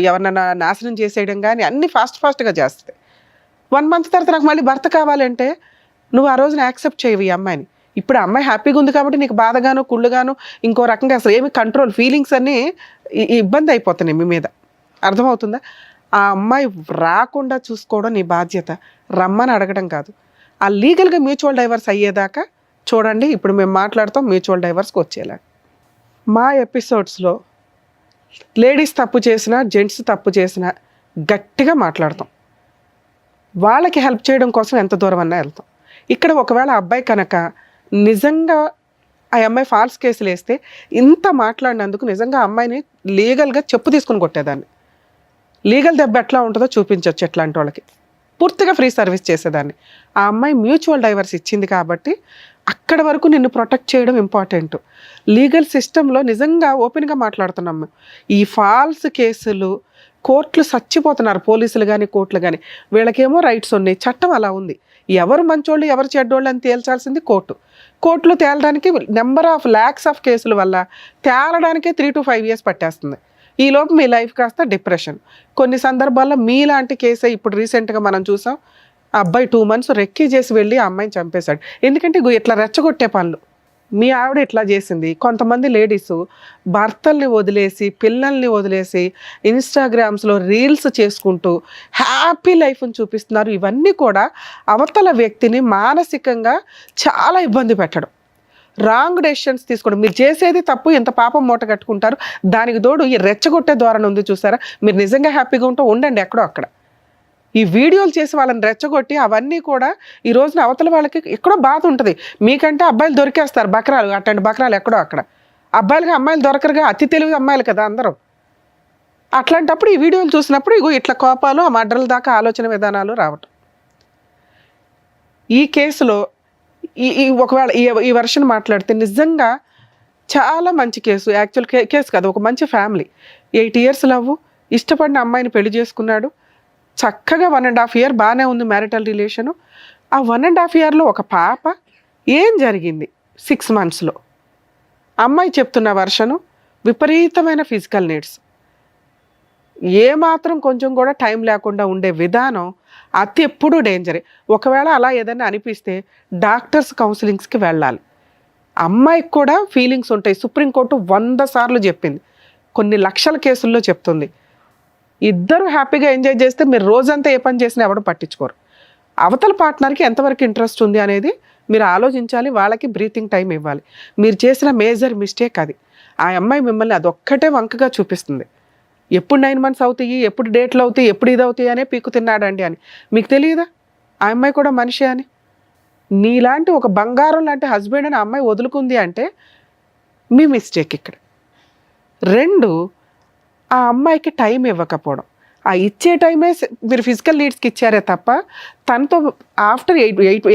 ఎవరినైనా నాశనం చేసేయడం కానీ అన్నీ ఫాస్ట్గా చేస్తుంది. 1 మంత్ తర్వాత నాకు మళ్ళీ భర్త కావాలంటే నువ్వు ఆ రోజున యాక్సెప్ట్ చేయవు ఈ అమ్మాయిని. ఇప్పుడు ఆ అమ్మాయి హ్యాపీగా ఉంది కాబట్టి నీకు బాధగాను కుళ్ళుగాను ఇంకో రకంగా అసలు ఏమి కంట్రోల్ ఫీలింగ్స్ అన్నీ ఇబ్బంది అయిపోతున్నాయి మీ మీద. అర్థమవుతుందా? ఆ అమ్మాయి రాకుండా చూసుకోవడం నీ బాధ్యత, రమ్మని అడగడం కాదు. ఆ లీగల్గా మ్యూచువల్ డైవర్స్ అయ్యేదాకా చూడండి. ఇప్పుడు మేము మాట్లాడతాం మ్యూచువల్ డైవర్స్కి వచ్చేలా. మా ఎపిసోడ్స్లో లేడీస్ తప్పు చేసినా జెంట్స్ తప్పు చేసినా గట్టిగా మాట్లాడతాం. వాళ్ళకి హెల్ప్ చేయడం కోసం ఎంత దూరం అన్నా వెళ్తాం. ఇక్కడ ఒకవేళ అబ్బాయి కనుక నిజంగా ఆ అమ్మాయి ఫాల్స్ కేసులు వేస్తే ఇంత మాట్లాడినందుకు నిజంగా అమ్మాయిని లీగల్గా చెప్పు తీసుకుని కొట్టేదాన్ని. లీగల్ దెబ్బ ఎట్లా ఉంటుందో చూపించవచ్చు ఎట్లాంటి వాళ్ళకి. పూర్తిగా ఫ్రీ సర్వీస్ చేసేదాన్ని. ఆ అమ్మాయి మ్యూచువల్ డైవర్స్ ఇచ్చింది కాబట్టి అక్కడ వరకు నిన్ను ప్రొటెక్ట్ చేయడం ఇంపార్టెంట్. లీగల్ సిస్టంలో నిజంగా ఓపెన్గా మాట్లాడుతున్నాం. ఈ ఫాల్స్ కేసులు కోర్టులు చచ్చిపోతున్నారు, పోలీసులు కానీ కోర్టులు కానీ. వీళ్ళకేమో రైట్స్ ఉన్నాయి, చట్టం అలా ఉంది. ఎవరు మంచోళ్ళు ఎవరు చెడ్డోళ్ళు అని తేల్చాల్సింది కోర్టులో తేలడానికి నెంబర్ ఆఫ్ ల్యాక్స్ ఆఫ్ కేసుల వల్ల తేలడానికే 3 to 5 years పట్టేస్తుంది. ఈలోపు మీ లైఫ్ కాస్త డిప్రెషన్. కొన్ని సందర్భాల్లో మీలాంటి కేసే ఇప్పుడు రీసెంట్గా మనం చూసాం. ఆ అబ్బాయి 2 months రెక్కీ చేసి వెళ్ళి ఆ అమ్మాయిని చంపేశాడు. ఎందుకంటే ఇట్లా రెచ్చగొట్టే పనులు. మీ ఆవిడ ఇట్లా చేసింది. కొంతమంది లేడీస్ భర్తల్ని వదిలేసి పిల్లల్ని వదిలేసి ఇన్స్టాగ్రామ్స్లో రీల్స్ చేసుకుంటూ హ్యాపీ లైఫ్ని చూపిస్తున్నారు. ఇవన్నీ కూడా అవతల వ్యక్తిని మానసికంగా చాలా ఇబ్బంది పెట్టడం, రాంగ్ డెసిషన్స్ తీసుకోవడం. మీరు చేసేది తప్పు, ఇంత పాపం మూట కట్టుకుంటారు. దానికి తోడు ఈ రెచ్చగొట్టే ధోరణి ఉంది చూసారా. మీరు నిజంగా హ్యాపీగా ఉంటే ఉండండి ఎక్కడో అక్కడ. ఈ వీడియోలు చేసి వాళ్ళని రెచ్చగొట్టి అవన్నీ కూడా ఈ రోజున అవతల వాళ్ళకి ఎక్కడో బాధ ఉంటుంది. మీకంటే అబ్బాయిలు దొరికేస్తారు బకరాలు, అట్లాంటి బకరాలు ఎక్కడో అక్కడ. అబ్బాయిలుగా అమ్మాయిలు దొరకరుగా, అతి తెలివి అమ్మాయిలు కదా అందరూ. అట్లాంటప్పుడు ఈ వీడియోలు చూసినప్పుడు ఇట్లా కోపాలు, ఆ మర్డర్ల దాకా ఆలోచన విధానాలు రావటం. ఈ కేసులో ఒకవేళ ఈ వర్షన్ మాట్లాడితే నిజంగా చాలా మంచి కేసు. యాక్చువల్ కేసు కాదు, ఒక మంచి ఫ్యామిలీ. 8 years లవ్, ఇష్టపడిన అమ్మాయిని పెళ్లి చేసుకున్నాడు. చక్కగా 1.5 year బాగానే ఉంది మ్యారిటల్ రిలేషను. ఆ 1.5 yearలో ఒక పాప. ఏం జరిగింది 6 monthsలో? అమ్మాయి చెప్తున్న వర్షను విపరీతమైన ఫిజికల్ నీడ్స్, ఏమాత్రం కొంచెం కూడా టైం లేకుండా ఉండే విధానం అతి ఎప్పుడూ డేంజరే. ఒకవేళ అలా ఏదైనా అనిపిస్తే డాక్టర్స్ కౌన్సిలింగ్స్కి వెళ్ళాలి. అమ్మాయికి కూడా ఫీలింగ్స్ ఉంటాయి. సుప్రీంకోర్టు 100 సార్లు చెప్పింది, కొన్ని లక్షల కేసుల్లో చెప్తుంది. ఇద్దరు హ్యాపీగా ఎంజాయ్ చేస్తే మీరు రోజంతా ఏ పని చేసినా ఎవరు పట్టించుకోరు. అవతల పార్ట్నర్కి ఎంతవరకు ఇంట్రెస్ట్ ఉంది అనేది మీరు ఆలోచించాలి. వాళ్ళకి బ్రీతింగ్ టైం ఇవ్వాలి. మీరు చేసిన మేజర్ మిస్టేక్ అది. ఆ అమ్మాయి మిమ్మల్ని అదొక్కటే వంకగా చూపిస్తుంది. ఎప్పుడు 9 months అవుతాయి, ఎప్పుడు డేట్లు అవుతాయి, ఎప్పుడు ఇది అవుతాయి అనే పీకు తిన్నాడండి అని. మీకు తెలియదా ఆ అమ్మాయి కూడా మనిషి అని? నీలాంటి ఒక బంగారం లాంటి హస్బెండ్ అని ఆ అమ్మాయి వదులుకుంది అంటే మీ మిస్టేక్ ఇక్కడ. 2, ఆ అమ్మాయికి టైం ఇవ్వకపోవడం. ఆ ఇచ్చే టైమే మీరు ఫిజికల్ నీడ్స్కి ఇచ్చారే తప్ప తనతో ఆఫ్టర్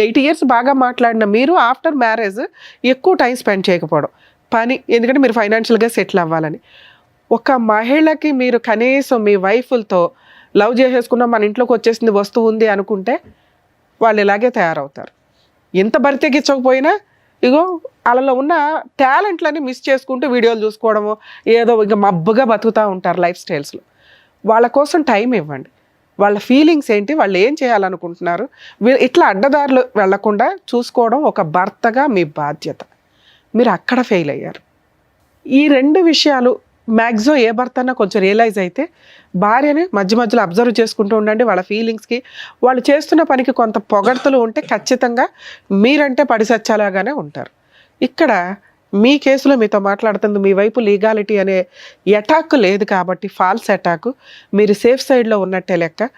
8 years బాగా మాట్లాడిన మీరు ఆఫ్టర్ మ్యారేజ్ ఎక్కువ టైం స్పెండ్ చేయకపోవడం. పని, ఎందుకంటే మీరు ఫైనాన్షియల్గా సెటిల్ అవ్వాలని. ఒక మహిళకి మీరు కనీసం మీ వైఫ్లతో లవ్ చేసేసుకున్నా మన ఇంట్లోకి వచ్చేసింది వస్తువు ఉంది అనుకుంటే వాళ్ళు ఇలాగే తయారవుతారు. ఎంత బరితెగించకపోయినా ఇగో వాళ్ళలో ఉన్న టాలెంట్లని మిస్ చేసుకుంటూ వీడియోలు చూసుకోవడము, ఏదో ఇక మబ్బుగా బతుకుతూ ఉంటారు లైఫ్ స్టైల్స్లో. వాళ్ళ కోసం టైం ఇవ్వండి. వాళ్ళ ఫీలింగ్స్ ఏంటి, వాళ్ళు ఏం చేయాలనుకుంటున్నారు, ఇట్లా అడ్డదారులు వెళ్లకుండా చూసుకోవడం ఒక భర్తగా మీ బాధ్యత. మీరు అక్కడ ఫెయిల్ అయ్యారు. ఈ 2 విషయాలు మ్యాక్సిమం ఏ భర్త అన్నా కొంచెం రియలైజ్ అయితే భార్యని మధ్యలో అబ్జర్వ్ చేసుకుంటూ ఉండండి. వాళ్ళ ఫీలింగ్స్కి, వాళ్ళు చేస్తున్న పనికి కొంత పొగడ్తలు ఉంటే ఖచ్చితంగా మీరంటే పడిసచ్చాలాగానే ఉంటారు. ఇక్కడ మీ కేసులో మీతో మాట్లాడుతుంది మీ వైపు లీగాలిటీ అనే అటాక్ లేదు కాబట్టి, ఫాల్స్ అటాక్, మీరు సేఫ్ సైడ్లో ఉన్నట్టే లెక్క.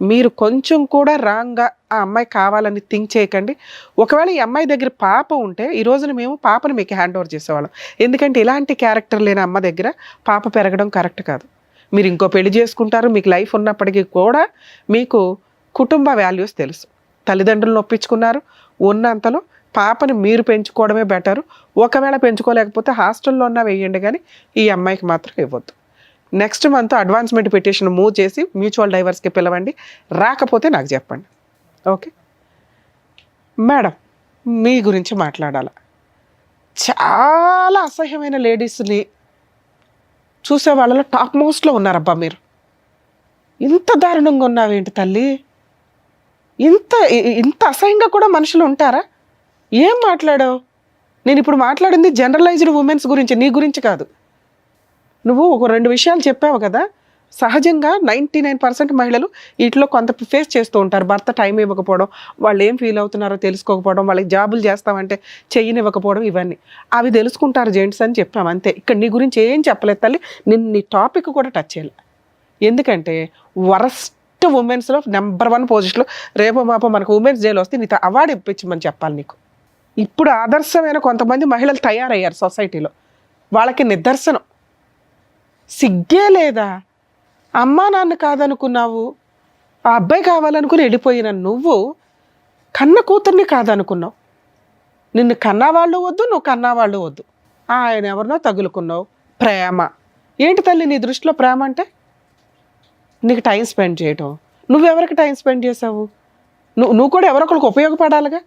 మీరు కొంచెం కూడా రాంగ్గా ఆ అమ్మాయి కావాలని థింక్ చేయకండి. ఒకవేళ ఈ అమ్మాయి దగ్గర పాప ఉంటే ఈ రోజున మేము పాపను మీకు హ్యాండ్ ఓవర్ చేసేవాళ్ళం. ఎందుకంటే ఇలాంటి క్యారెక్టర్ లేని అమ్మ దగ్గర పాప పెరగడం కరెక్ట్ కాదు. మీరు ఇంకో పెళ్లి చేసుకుంటారు, మీకు లైఫ్ ఉన్నప్పటికీ కూడా మీకు కుటుంబ వాల్యూస్ తెలుసు. తల్లిదండ్రులను ఒప్పించుకున్నారు, ఉన్నంతలో పాపని మీరు పెంచుకోవడమే బెటరు. ఒకవేళ పెంచుకోలేకపోతే హాస్టల్లో ఉన్నా వేయండి, కానీ ఈ అమ్మాయికి మాత్రం ఇవ్వద్దు. Next month advancement petition move చేసి మ్యూచువల్ డైవర్స్కి పిలవండి. రాకపోతే నాకు చెప్పండి. ఓకే మేడం, మీ గురించి మాట్లాడాల. చాలా అసహ్యమైన లేడీస్ని చూసే వాళ్ళలో టాప్ మోస్ట్లో ఉన్నారబ్బా మీరు. ఇంత దారుణంగా ఉన్నావేంటి తల్లి? ఇంత అసహ్యంగా కూడా మనుషులు ఉంటారా? ఏం మాట్లాడావు? నేను ఇప్పుడు మాట్లాడింది జనరలైజ్డ్ ఉమెన్స్ గురించి, నీ గురించి కాదు. నువ్వు ఒక 2 విషయాలు చెప్పావు కదా. సహజంగా 99% మహిళలు వీటిలో కొంత ఫేస్ చేస్తూ ఉంటారు. భర్త టైం ఇవ్వకపోవడం, వాళ్ళు ఏం ఫీల్ అవుతున్నారో తెలుసుకోకపోవడం, వాళ్ళకి జాబులు చేస్తామంటే చెయ్యనివ్వకపోవడం, ఇవన్నీ అవి తెలుసుకుంటారు జెంట్స్ అని చెప్పాము అంతే. ఇక్కడ నీ గురించి ఏం చెప్పలేదు తల్లి. నేను నీ టాపిక్ కూడా టచ్ చేయాలి. ఎందుకంటే వరస్ట్ ఉమెన్స్లో నెంబర్ 1 పొజిషన్లో రేపో మాపో మనకు ఉమెన్స్ డేలో వస్తే నీతో అవార్డు ఇప్పించమని చెప్పాలి నీకు. ఇప్పుడు ఆదర్శమైన కొంతమంది మహిళలు తయారయ్యారు సొసైటీలో. వాళ్ళకి నిదర్శనం. సిగ్గే లేదా? అమ్మా నాన్న కాదనుకున్నావు, ఆ అబ్బాయి కావాలనుకుని వెళ్ళిపోయిన నువ్వు కన్న కూతుర్ని కాదనుకున్నావు. నిన్ను కన్నవాళ్ళు వద్దు, నువ్వు కన్నవాళ్ళు వద్దు, ఆయన ఎవరినో తగులుకున్నావు. ప్రేమ ఏంటి తల్లి నీ దృష్టిలో? ప్రేమ అంటే నీకు టైం స్పెండ్ చేయటం. నువ్వెవరికి టైం స్పెండ్ చేసావు? నువ్వు కూడా ఎవరొకరికి ఉపయోగపడాలిగా.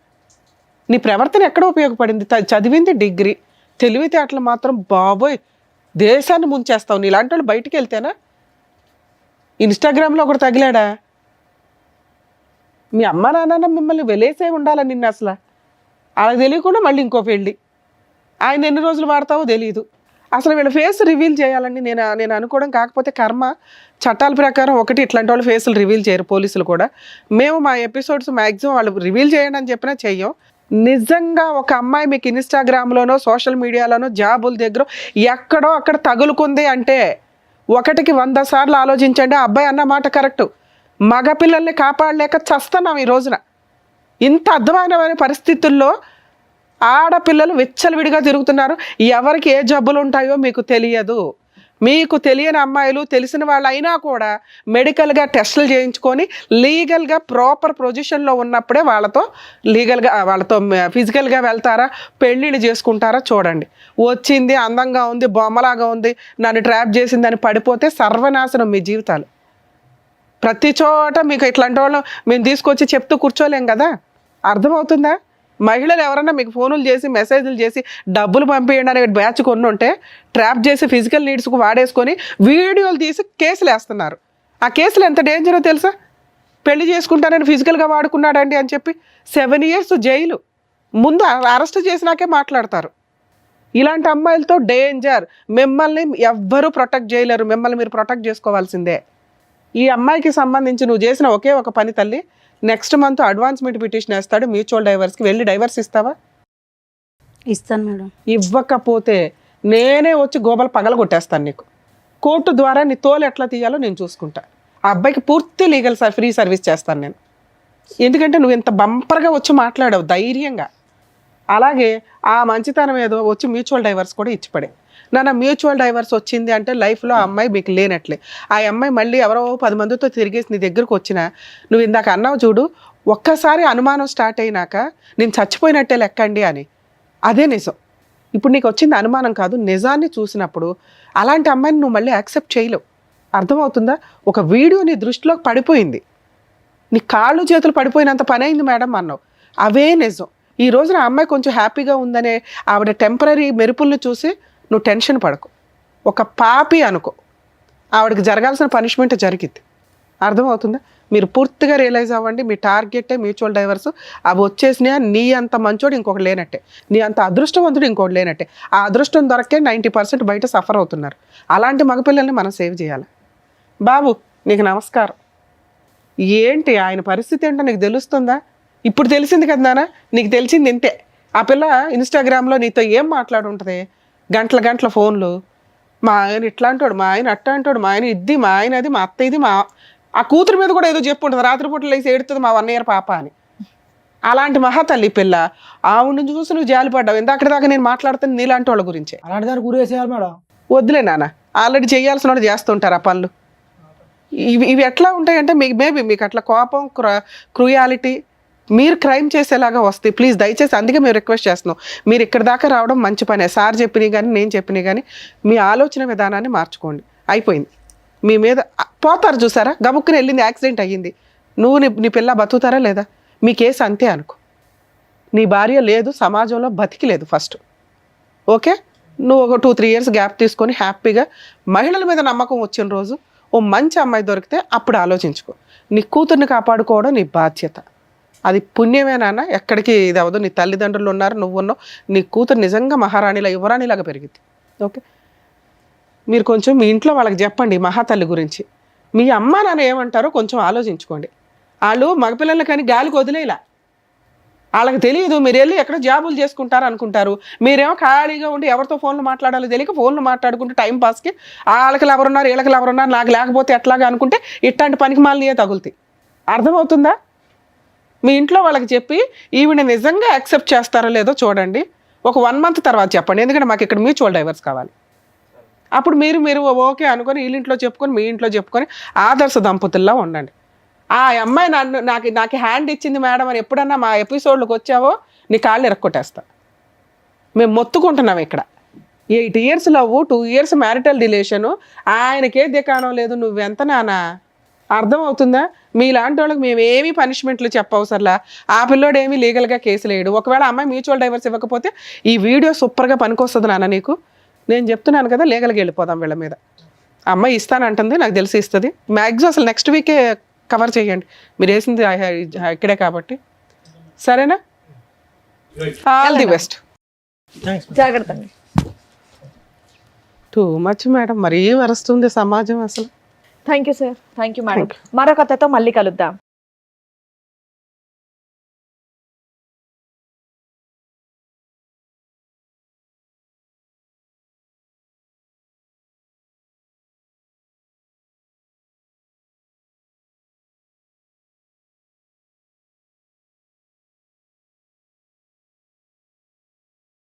నీ ప్రవర్తన ఎక్కడ ఉపయోగపడింది? చదివింది డిగ్రీ, తెలివితేటలు మాత్రం బాబోయ్ దేశాన్ని ముంచేస్తావు. నీలాంటి వాళ్ళు బయటికి వెళ్తేనా? ఇన్స్టాగ్రామ్లో ఒకటి తగిలాడా? మీ అమ్మ నాన్న మిమ్మల్ని వెలేసే ఉండాలి నిన్ను. అసలు అలా తెలియకుండా మళ్ళీ ఇంకో పెళ్ళి. ఆయన ఎన్ని రోజులు వాడతావో తెలియదు. అసలు వీళ్ళ ఫేస్ రివీల్ చేయాలని నేను అనుకోవడం. కాకపోతే కర్మ చట్టాల ప్రకారం ఒకటి ఇట్లాంటి వాళ్ళు ఫేసులు రివీల్ చేయరు, పోలీసులు కూడా. మేము మా ఎపిసోడ్స్ మ్యాక్సిమం వాళ్ళు రివీల్ చేయండి అని చెప్పినా చెయ్యం. నిజంగా ఒక అమ్మాయి మీకు ఇన్స్టాగ్రామ్లోనో సోషల్ మీడియాలోనో జాబుల దగ్గర ఎక్కడో అక్కడ తగులుకుంది అంటే 1కి 100 సార్లు ఆలోచించండి. ఆ అబ్బాయి అన్న మాట కరెక్టు. మగపిల్లల్ని కాపాడలేక చస్తున్నాం ఈ రోజున. ఇంత అధ్వానమైన పరిస్థితుల్లో ఆడపిల్లలు విచ్చలవిడిగా తిరుగుతున్నారు. ఎవరికి ఏ జబ్బులు ఉంటాయో మీకు తెలియదు. మీకు తెలియని అమ్మాయిలు తెలిసిన వాళ్ళు అయినా కూడా మెడికల్గా టెస్టులు చేయించుకొని లీగల్గా ప్రాపర్ పొజిషన్లో ఉన్నప్పుడే వాళ్ళతో ఫిజికల్గా వెళ్తారా, పెళ్ళిళ్ళు చేసుకుంటారా చూడండి. వచ్చింది అందంగా ఉంది, బొమ్మలాగా ఉంది, నన్ను ట్రాప్ చేసిందని పడిపోతే సర్వనాశనం మీ జీవితాలు. ప్రతి చోట మీకు ఇట్లాంటి వాళ్ళు మేము తీసుకొచ్చి చెప్తూ కూర్చోలేం కదా. అర్థమవుతుందా? మహిళలు ఎవరన్నా మీకు ఫోన్లు చేసి మెసేజ్లు చేసి డబ్బులు పంపించండి అనే బ్యాచ్ కొన్ని ఉంటే ట్రాప్ చేసి ఫిజికల్ నీడ్స్కు వాడేసుకొని వీడియోలు తీసి కేసులు వేస్తున్నారు. ఆ కేసులు ఎంత డేంజరో తెలుసా? పెళ్లి చేసుకుంటానని ఫిజికల్గా వాడుకున్నాడండి అని చెప్పి 7 years జైలు. ముందు అరెస్ట్ చేసినాకే మాట్లాడతారు. ఇలాంటి అమ్మాయిలతో డేంజర్. మిమ్మల్ని ఎవ్వరూ ప్రొటెక్ట్ చేయలేరు. మిమ్మల్ని మీరు ప్రొటెక్ట్ చేసుకోవాల్సిందే. ఈ అమ్మాయికి సంబంధించి నువ్వు చేసిన ఒకే ఒక పని తల్లి, నెక్స్ట్ మంత్ అడ్వాన్స్మెంట్ పిటిషన్ వేస్తాడు మ్యూచువల్ డైవర్స్కి. వెళ్ళి డైవర్స్ ఇస్తావా? ఇస్తాను మేడం. ఇవ్వకపోతే నేనే వచ్చి గోబలు పగలగొట్టేస్తాను నీకు. కోర్టు ద్వారా నీ తోలు ఎట్లా తీయాలో నేను చూసుకుంటా. ఆ అబ్బాయికి పూర్తి లీగల్ ఫ్రీ సర్వీస్ చేస్తాను నేను. ఎందుకంటే నువ్వు ఇంత బంపర్గా వచ్చి మాట్లాడావు ధైర్యంగా. అలాగే ఆ మంచితనం ఏదో వచ్చి మ్యూచువల్ డైవర్స్ కూడా ఇచ్చిపడే. నాన్న మ్యూచువల్ డైవర్స్ వచ్చింది అంటే లైఫ్లో ఆ అమ్మాయి మీకు లేనట్లే. ఆ అమ్మాయి మళ్ళీ ఎవరో 10 మందితో తిరిగేసి నీ దగ్గరకు వచ్చినా నువ్వు ఇందాక అన్నావు చూడు, ఒక్కసారి అనుమానం స్టార్ట్ అయినాక నేను చచ్చిపోయినట్టే లెక్కండి అని. అదే నిజం. ఇప్పుడు నీకు వచ్చింది అనుమానం కాదు, నిజాన్ని చూసినప్పుడు అలాంటి అమ్మాయిని నువ్వు మళ్ళీ యాక్సెప్ట్ చేయలేవు. అర్థమవుతుందా? ఒక వీడియో నీ దృష్టిలోకి పడిపోయింది, నీ కాళ్ళు చేతులు పడిపోయినంత పని అయింది మేడం అన్నావు. అవే నిజం. ఈ రోజున ఆ అమ్మాయి కొంచెం హ్యాపీగా ఉందనే ఆవిడ టెంపరీ మెరుపులను చూసి నువ్వు టెన్షన్ పడకు. ఒక పాపి అనుకో, ఆవిడకి జరగాల్సిన పనిష్మెంట్ జరిగింది. అర్థమవుతుందా? మీరు పూర్తిగా రియలైజ్ అవ్వండి. మీ టార్గెటే మ్యూచువల్ డైవర్స్. అవి వచ్చేసినా నీ అంత మంచోడు ఇంకొకటి లేనట్టే, నీ అంత అదృష్టవంతుడు ఇంకొకటి లేనట్టే. ఆ అదృష్టం దొరకే 90% బయట సఫర్ అవుతున్నారు. అలాంటి మగపిల్లల్ని మనం సేవ్ చేయాలి. బాబు నీకు నమస్కారం. ఏంటి ఆయన పరిస్థితి ఏంటో నీకు తెలుస్తుందా? ఇప్పుడు తెలిసింది కదా నాన్న, నీకు తెలిసింది ఇంతే. ఆ పిల్ల ఇన్స్టాగ్రామ్లో నీతో ఏం మాట్లాడుంటుంది? గంటల ఫోన్లు. మా ఆయన ఇట్లా అంటాడు, మా ఆయన అట్లా అంటాడు, మా ఆయన ఇది, మా ఆయన అది, మా అత్త ఇది, మా ఆ కూతురు మీద కూడా ఏదో చెప్పు ఉంటుంది. రాత్రిపూట లేసి ఏడుతుంది మా 1 year పాప అని. అలాంటి మహాతల్లి పిల్ల. ఆవిడ చూసి నువ్వు జాలిపడ్డావు. ఇందాక దాకా నేను మాట్లాడుతుంది నీలాంటి వాళ్ళ గురించే. అలాంటి దాన్ని గురేసేయాలి మేడం. వద్దులే నాన్న, ఆల్రెడీ చేయాల్సిన వాళ్ళు చేస్తుంటారు ఆ పనులు. ఇవి ఎట్లా ఉంటాయంటే మేబీ మీకు అట్లా కోపం, క్రూయాలిటీ, మీరు క్రైమ్ చేసేలాగా వస్తాయి. ప్లీజ్ దయచేసి అందుకే మేము రిక్వెస్ట్ చేస్తున్నాం. మీరు ఇక్కడ దాకా రావడం మంచి పనే. సార్ చెప్పినవి కానీ నేను చెప్పినవి కానీ మీ ఆలోచన విధానాన్ని మార్చుకోండి. అయిపోయింది. మీ మీద పోతారు చూసారా, గబుక్కుని వెళ్ళింది, యాక్సిడెంట్ అయ్యింది. నువ్వు నీ పిల్ల బతుకుతారా లేదా? మీ కేసు అంతే అనుకో. నీ భార్య లేదు, సమాజంలో బతికిలేదు ఫస్ట్. ఓకే, నువ్వు ఒక 2-3 years గ్యాప్ తీసుకొని హ్యాపీగా మహిళల మీద నమ్మకం వచ్చిన రోజు ఓ మంచి అమ్మాయి దొరికితే అప్పుడు ఆలోచించుకో. నీ కూతుర్ని కాపాడుకోవడం నీ బాధ్యత. అది పుణ్యమే నాన్న, ఎక్కడికి ఇది అవ్వదు. నీ తల్లిదండ్రులు ఉన్నారు, నువ్వు ఉన్నావు. నీ కూతురు నిజంగా మహారాణిలా, యువరాణిలాగా పెరిగింది. ఓకే, మీరు కొంచెం మీ ఇంట్లో వాళ్ళకి చెప్పండి మహాతల్లి గురించి. మీ అమ్మ నాన్న ఏమంటారో కొంచెం ఆలోచించుకోండి. వాళ్ళు మగపిల్లలు కానీ గాలికి వదిలేలా, వాళ్ళకి తెలియదు. మీరు వెళ్ళి ఎక్కడ జాబులు చేసుకుంటారు అనుకుంటారు. మీరేమో ఖాళీగా ఉండి ఎవరితో ఫోన్లు మాట్లాడాలో తెలియక ఫోన్లు మాట్లాడుకుంటూ టైం పాస్కి వాళ్ళకి ఎవరున్నారు, వీళ్ళకి ఎవరున్నారు, నాకు లేకపోతే ఎట్లాగా అనుకుంటే ఇట్లాంటి పనికి మాలినయే తగులుతాయి. అర్థమవుతుందా? మీ ఇంట్లో వాళ్ళకి చెప్పి ఈవిడ నిజంగా యాక్సెప్ట్ చేస్తారో లేదో చూడండి. ఒక 1 month తర్వాత చెప్పండి. ఎందుకంటే మాకు ఇక్కడ మ్యూచువల్ డైవర్స్ కావాలి. అప్పుడు మీరు ఓకే అనుకొని వీళ్ళింట్లో చెప్పుకొని మీ ఇంట్లో చెప్పుకొని ఆదర్శ దంపతుల్లా ఉండండి. ఆ అమ్మాయి నాకు హ్యాండ్ ఇచ్చింది మేడం అని ఎప్పుడన్నా మా ఎపిసోడ్లకు వచ్చావో నీ కాళ్ళు ఇరక్కొట్టేస్తా. మేము మొత్తుకుంటున్నాం ఇక్కడ. 8 years love, 2 years marital relation. ఆయనకే దికాణం లేదు. నువ్వెంత నానా? అర్థమవుతుందా? మీలాంటి వాళ్ళకి మేమేమీ పనిష్మెంట్లు చెప్పవసరలా. ఆ పిల్లోడు ఏమీ లీగల్గా కేసులు వేయడు. ఒకవేళ అమ్మాయి మ్యూచువల్ డైవర్స్ ఇవ్వకపోతే ఈ వీడియో సూపర్గా పనికొస్తుంది నాన్న నీకు. నేను చెప్తున్నాను కదా, లీగల్గా వెళ్ళిపోదాం వీళ్ళ మీద. అమ్మాయి ఇస్తానంటుంది, నాకు తెలిసి ఇస్తుంది. మ్యాక్సిమం అసలు నెక్స్ట్ వీకే కవర్ చేయండి, మీరు వేసింది ఇక్కడే కాబట్టి. సరేనా? All the best. జాగ్రత్త అండి. టూ మచ్ మేడం, మరీ వరుస్తుంది సమాజం అసలు. Thank you sir. Thank you madam. మరో కథతో మళ్ళీ కలుద్దాం.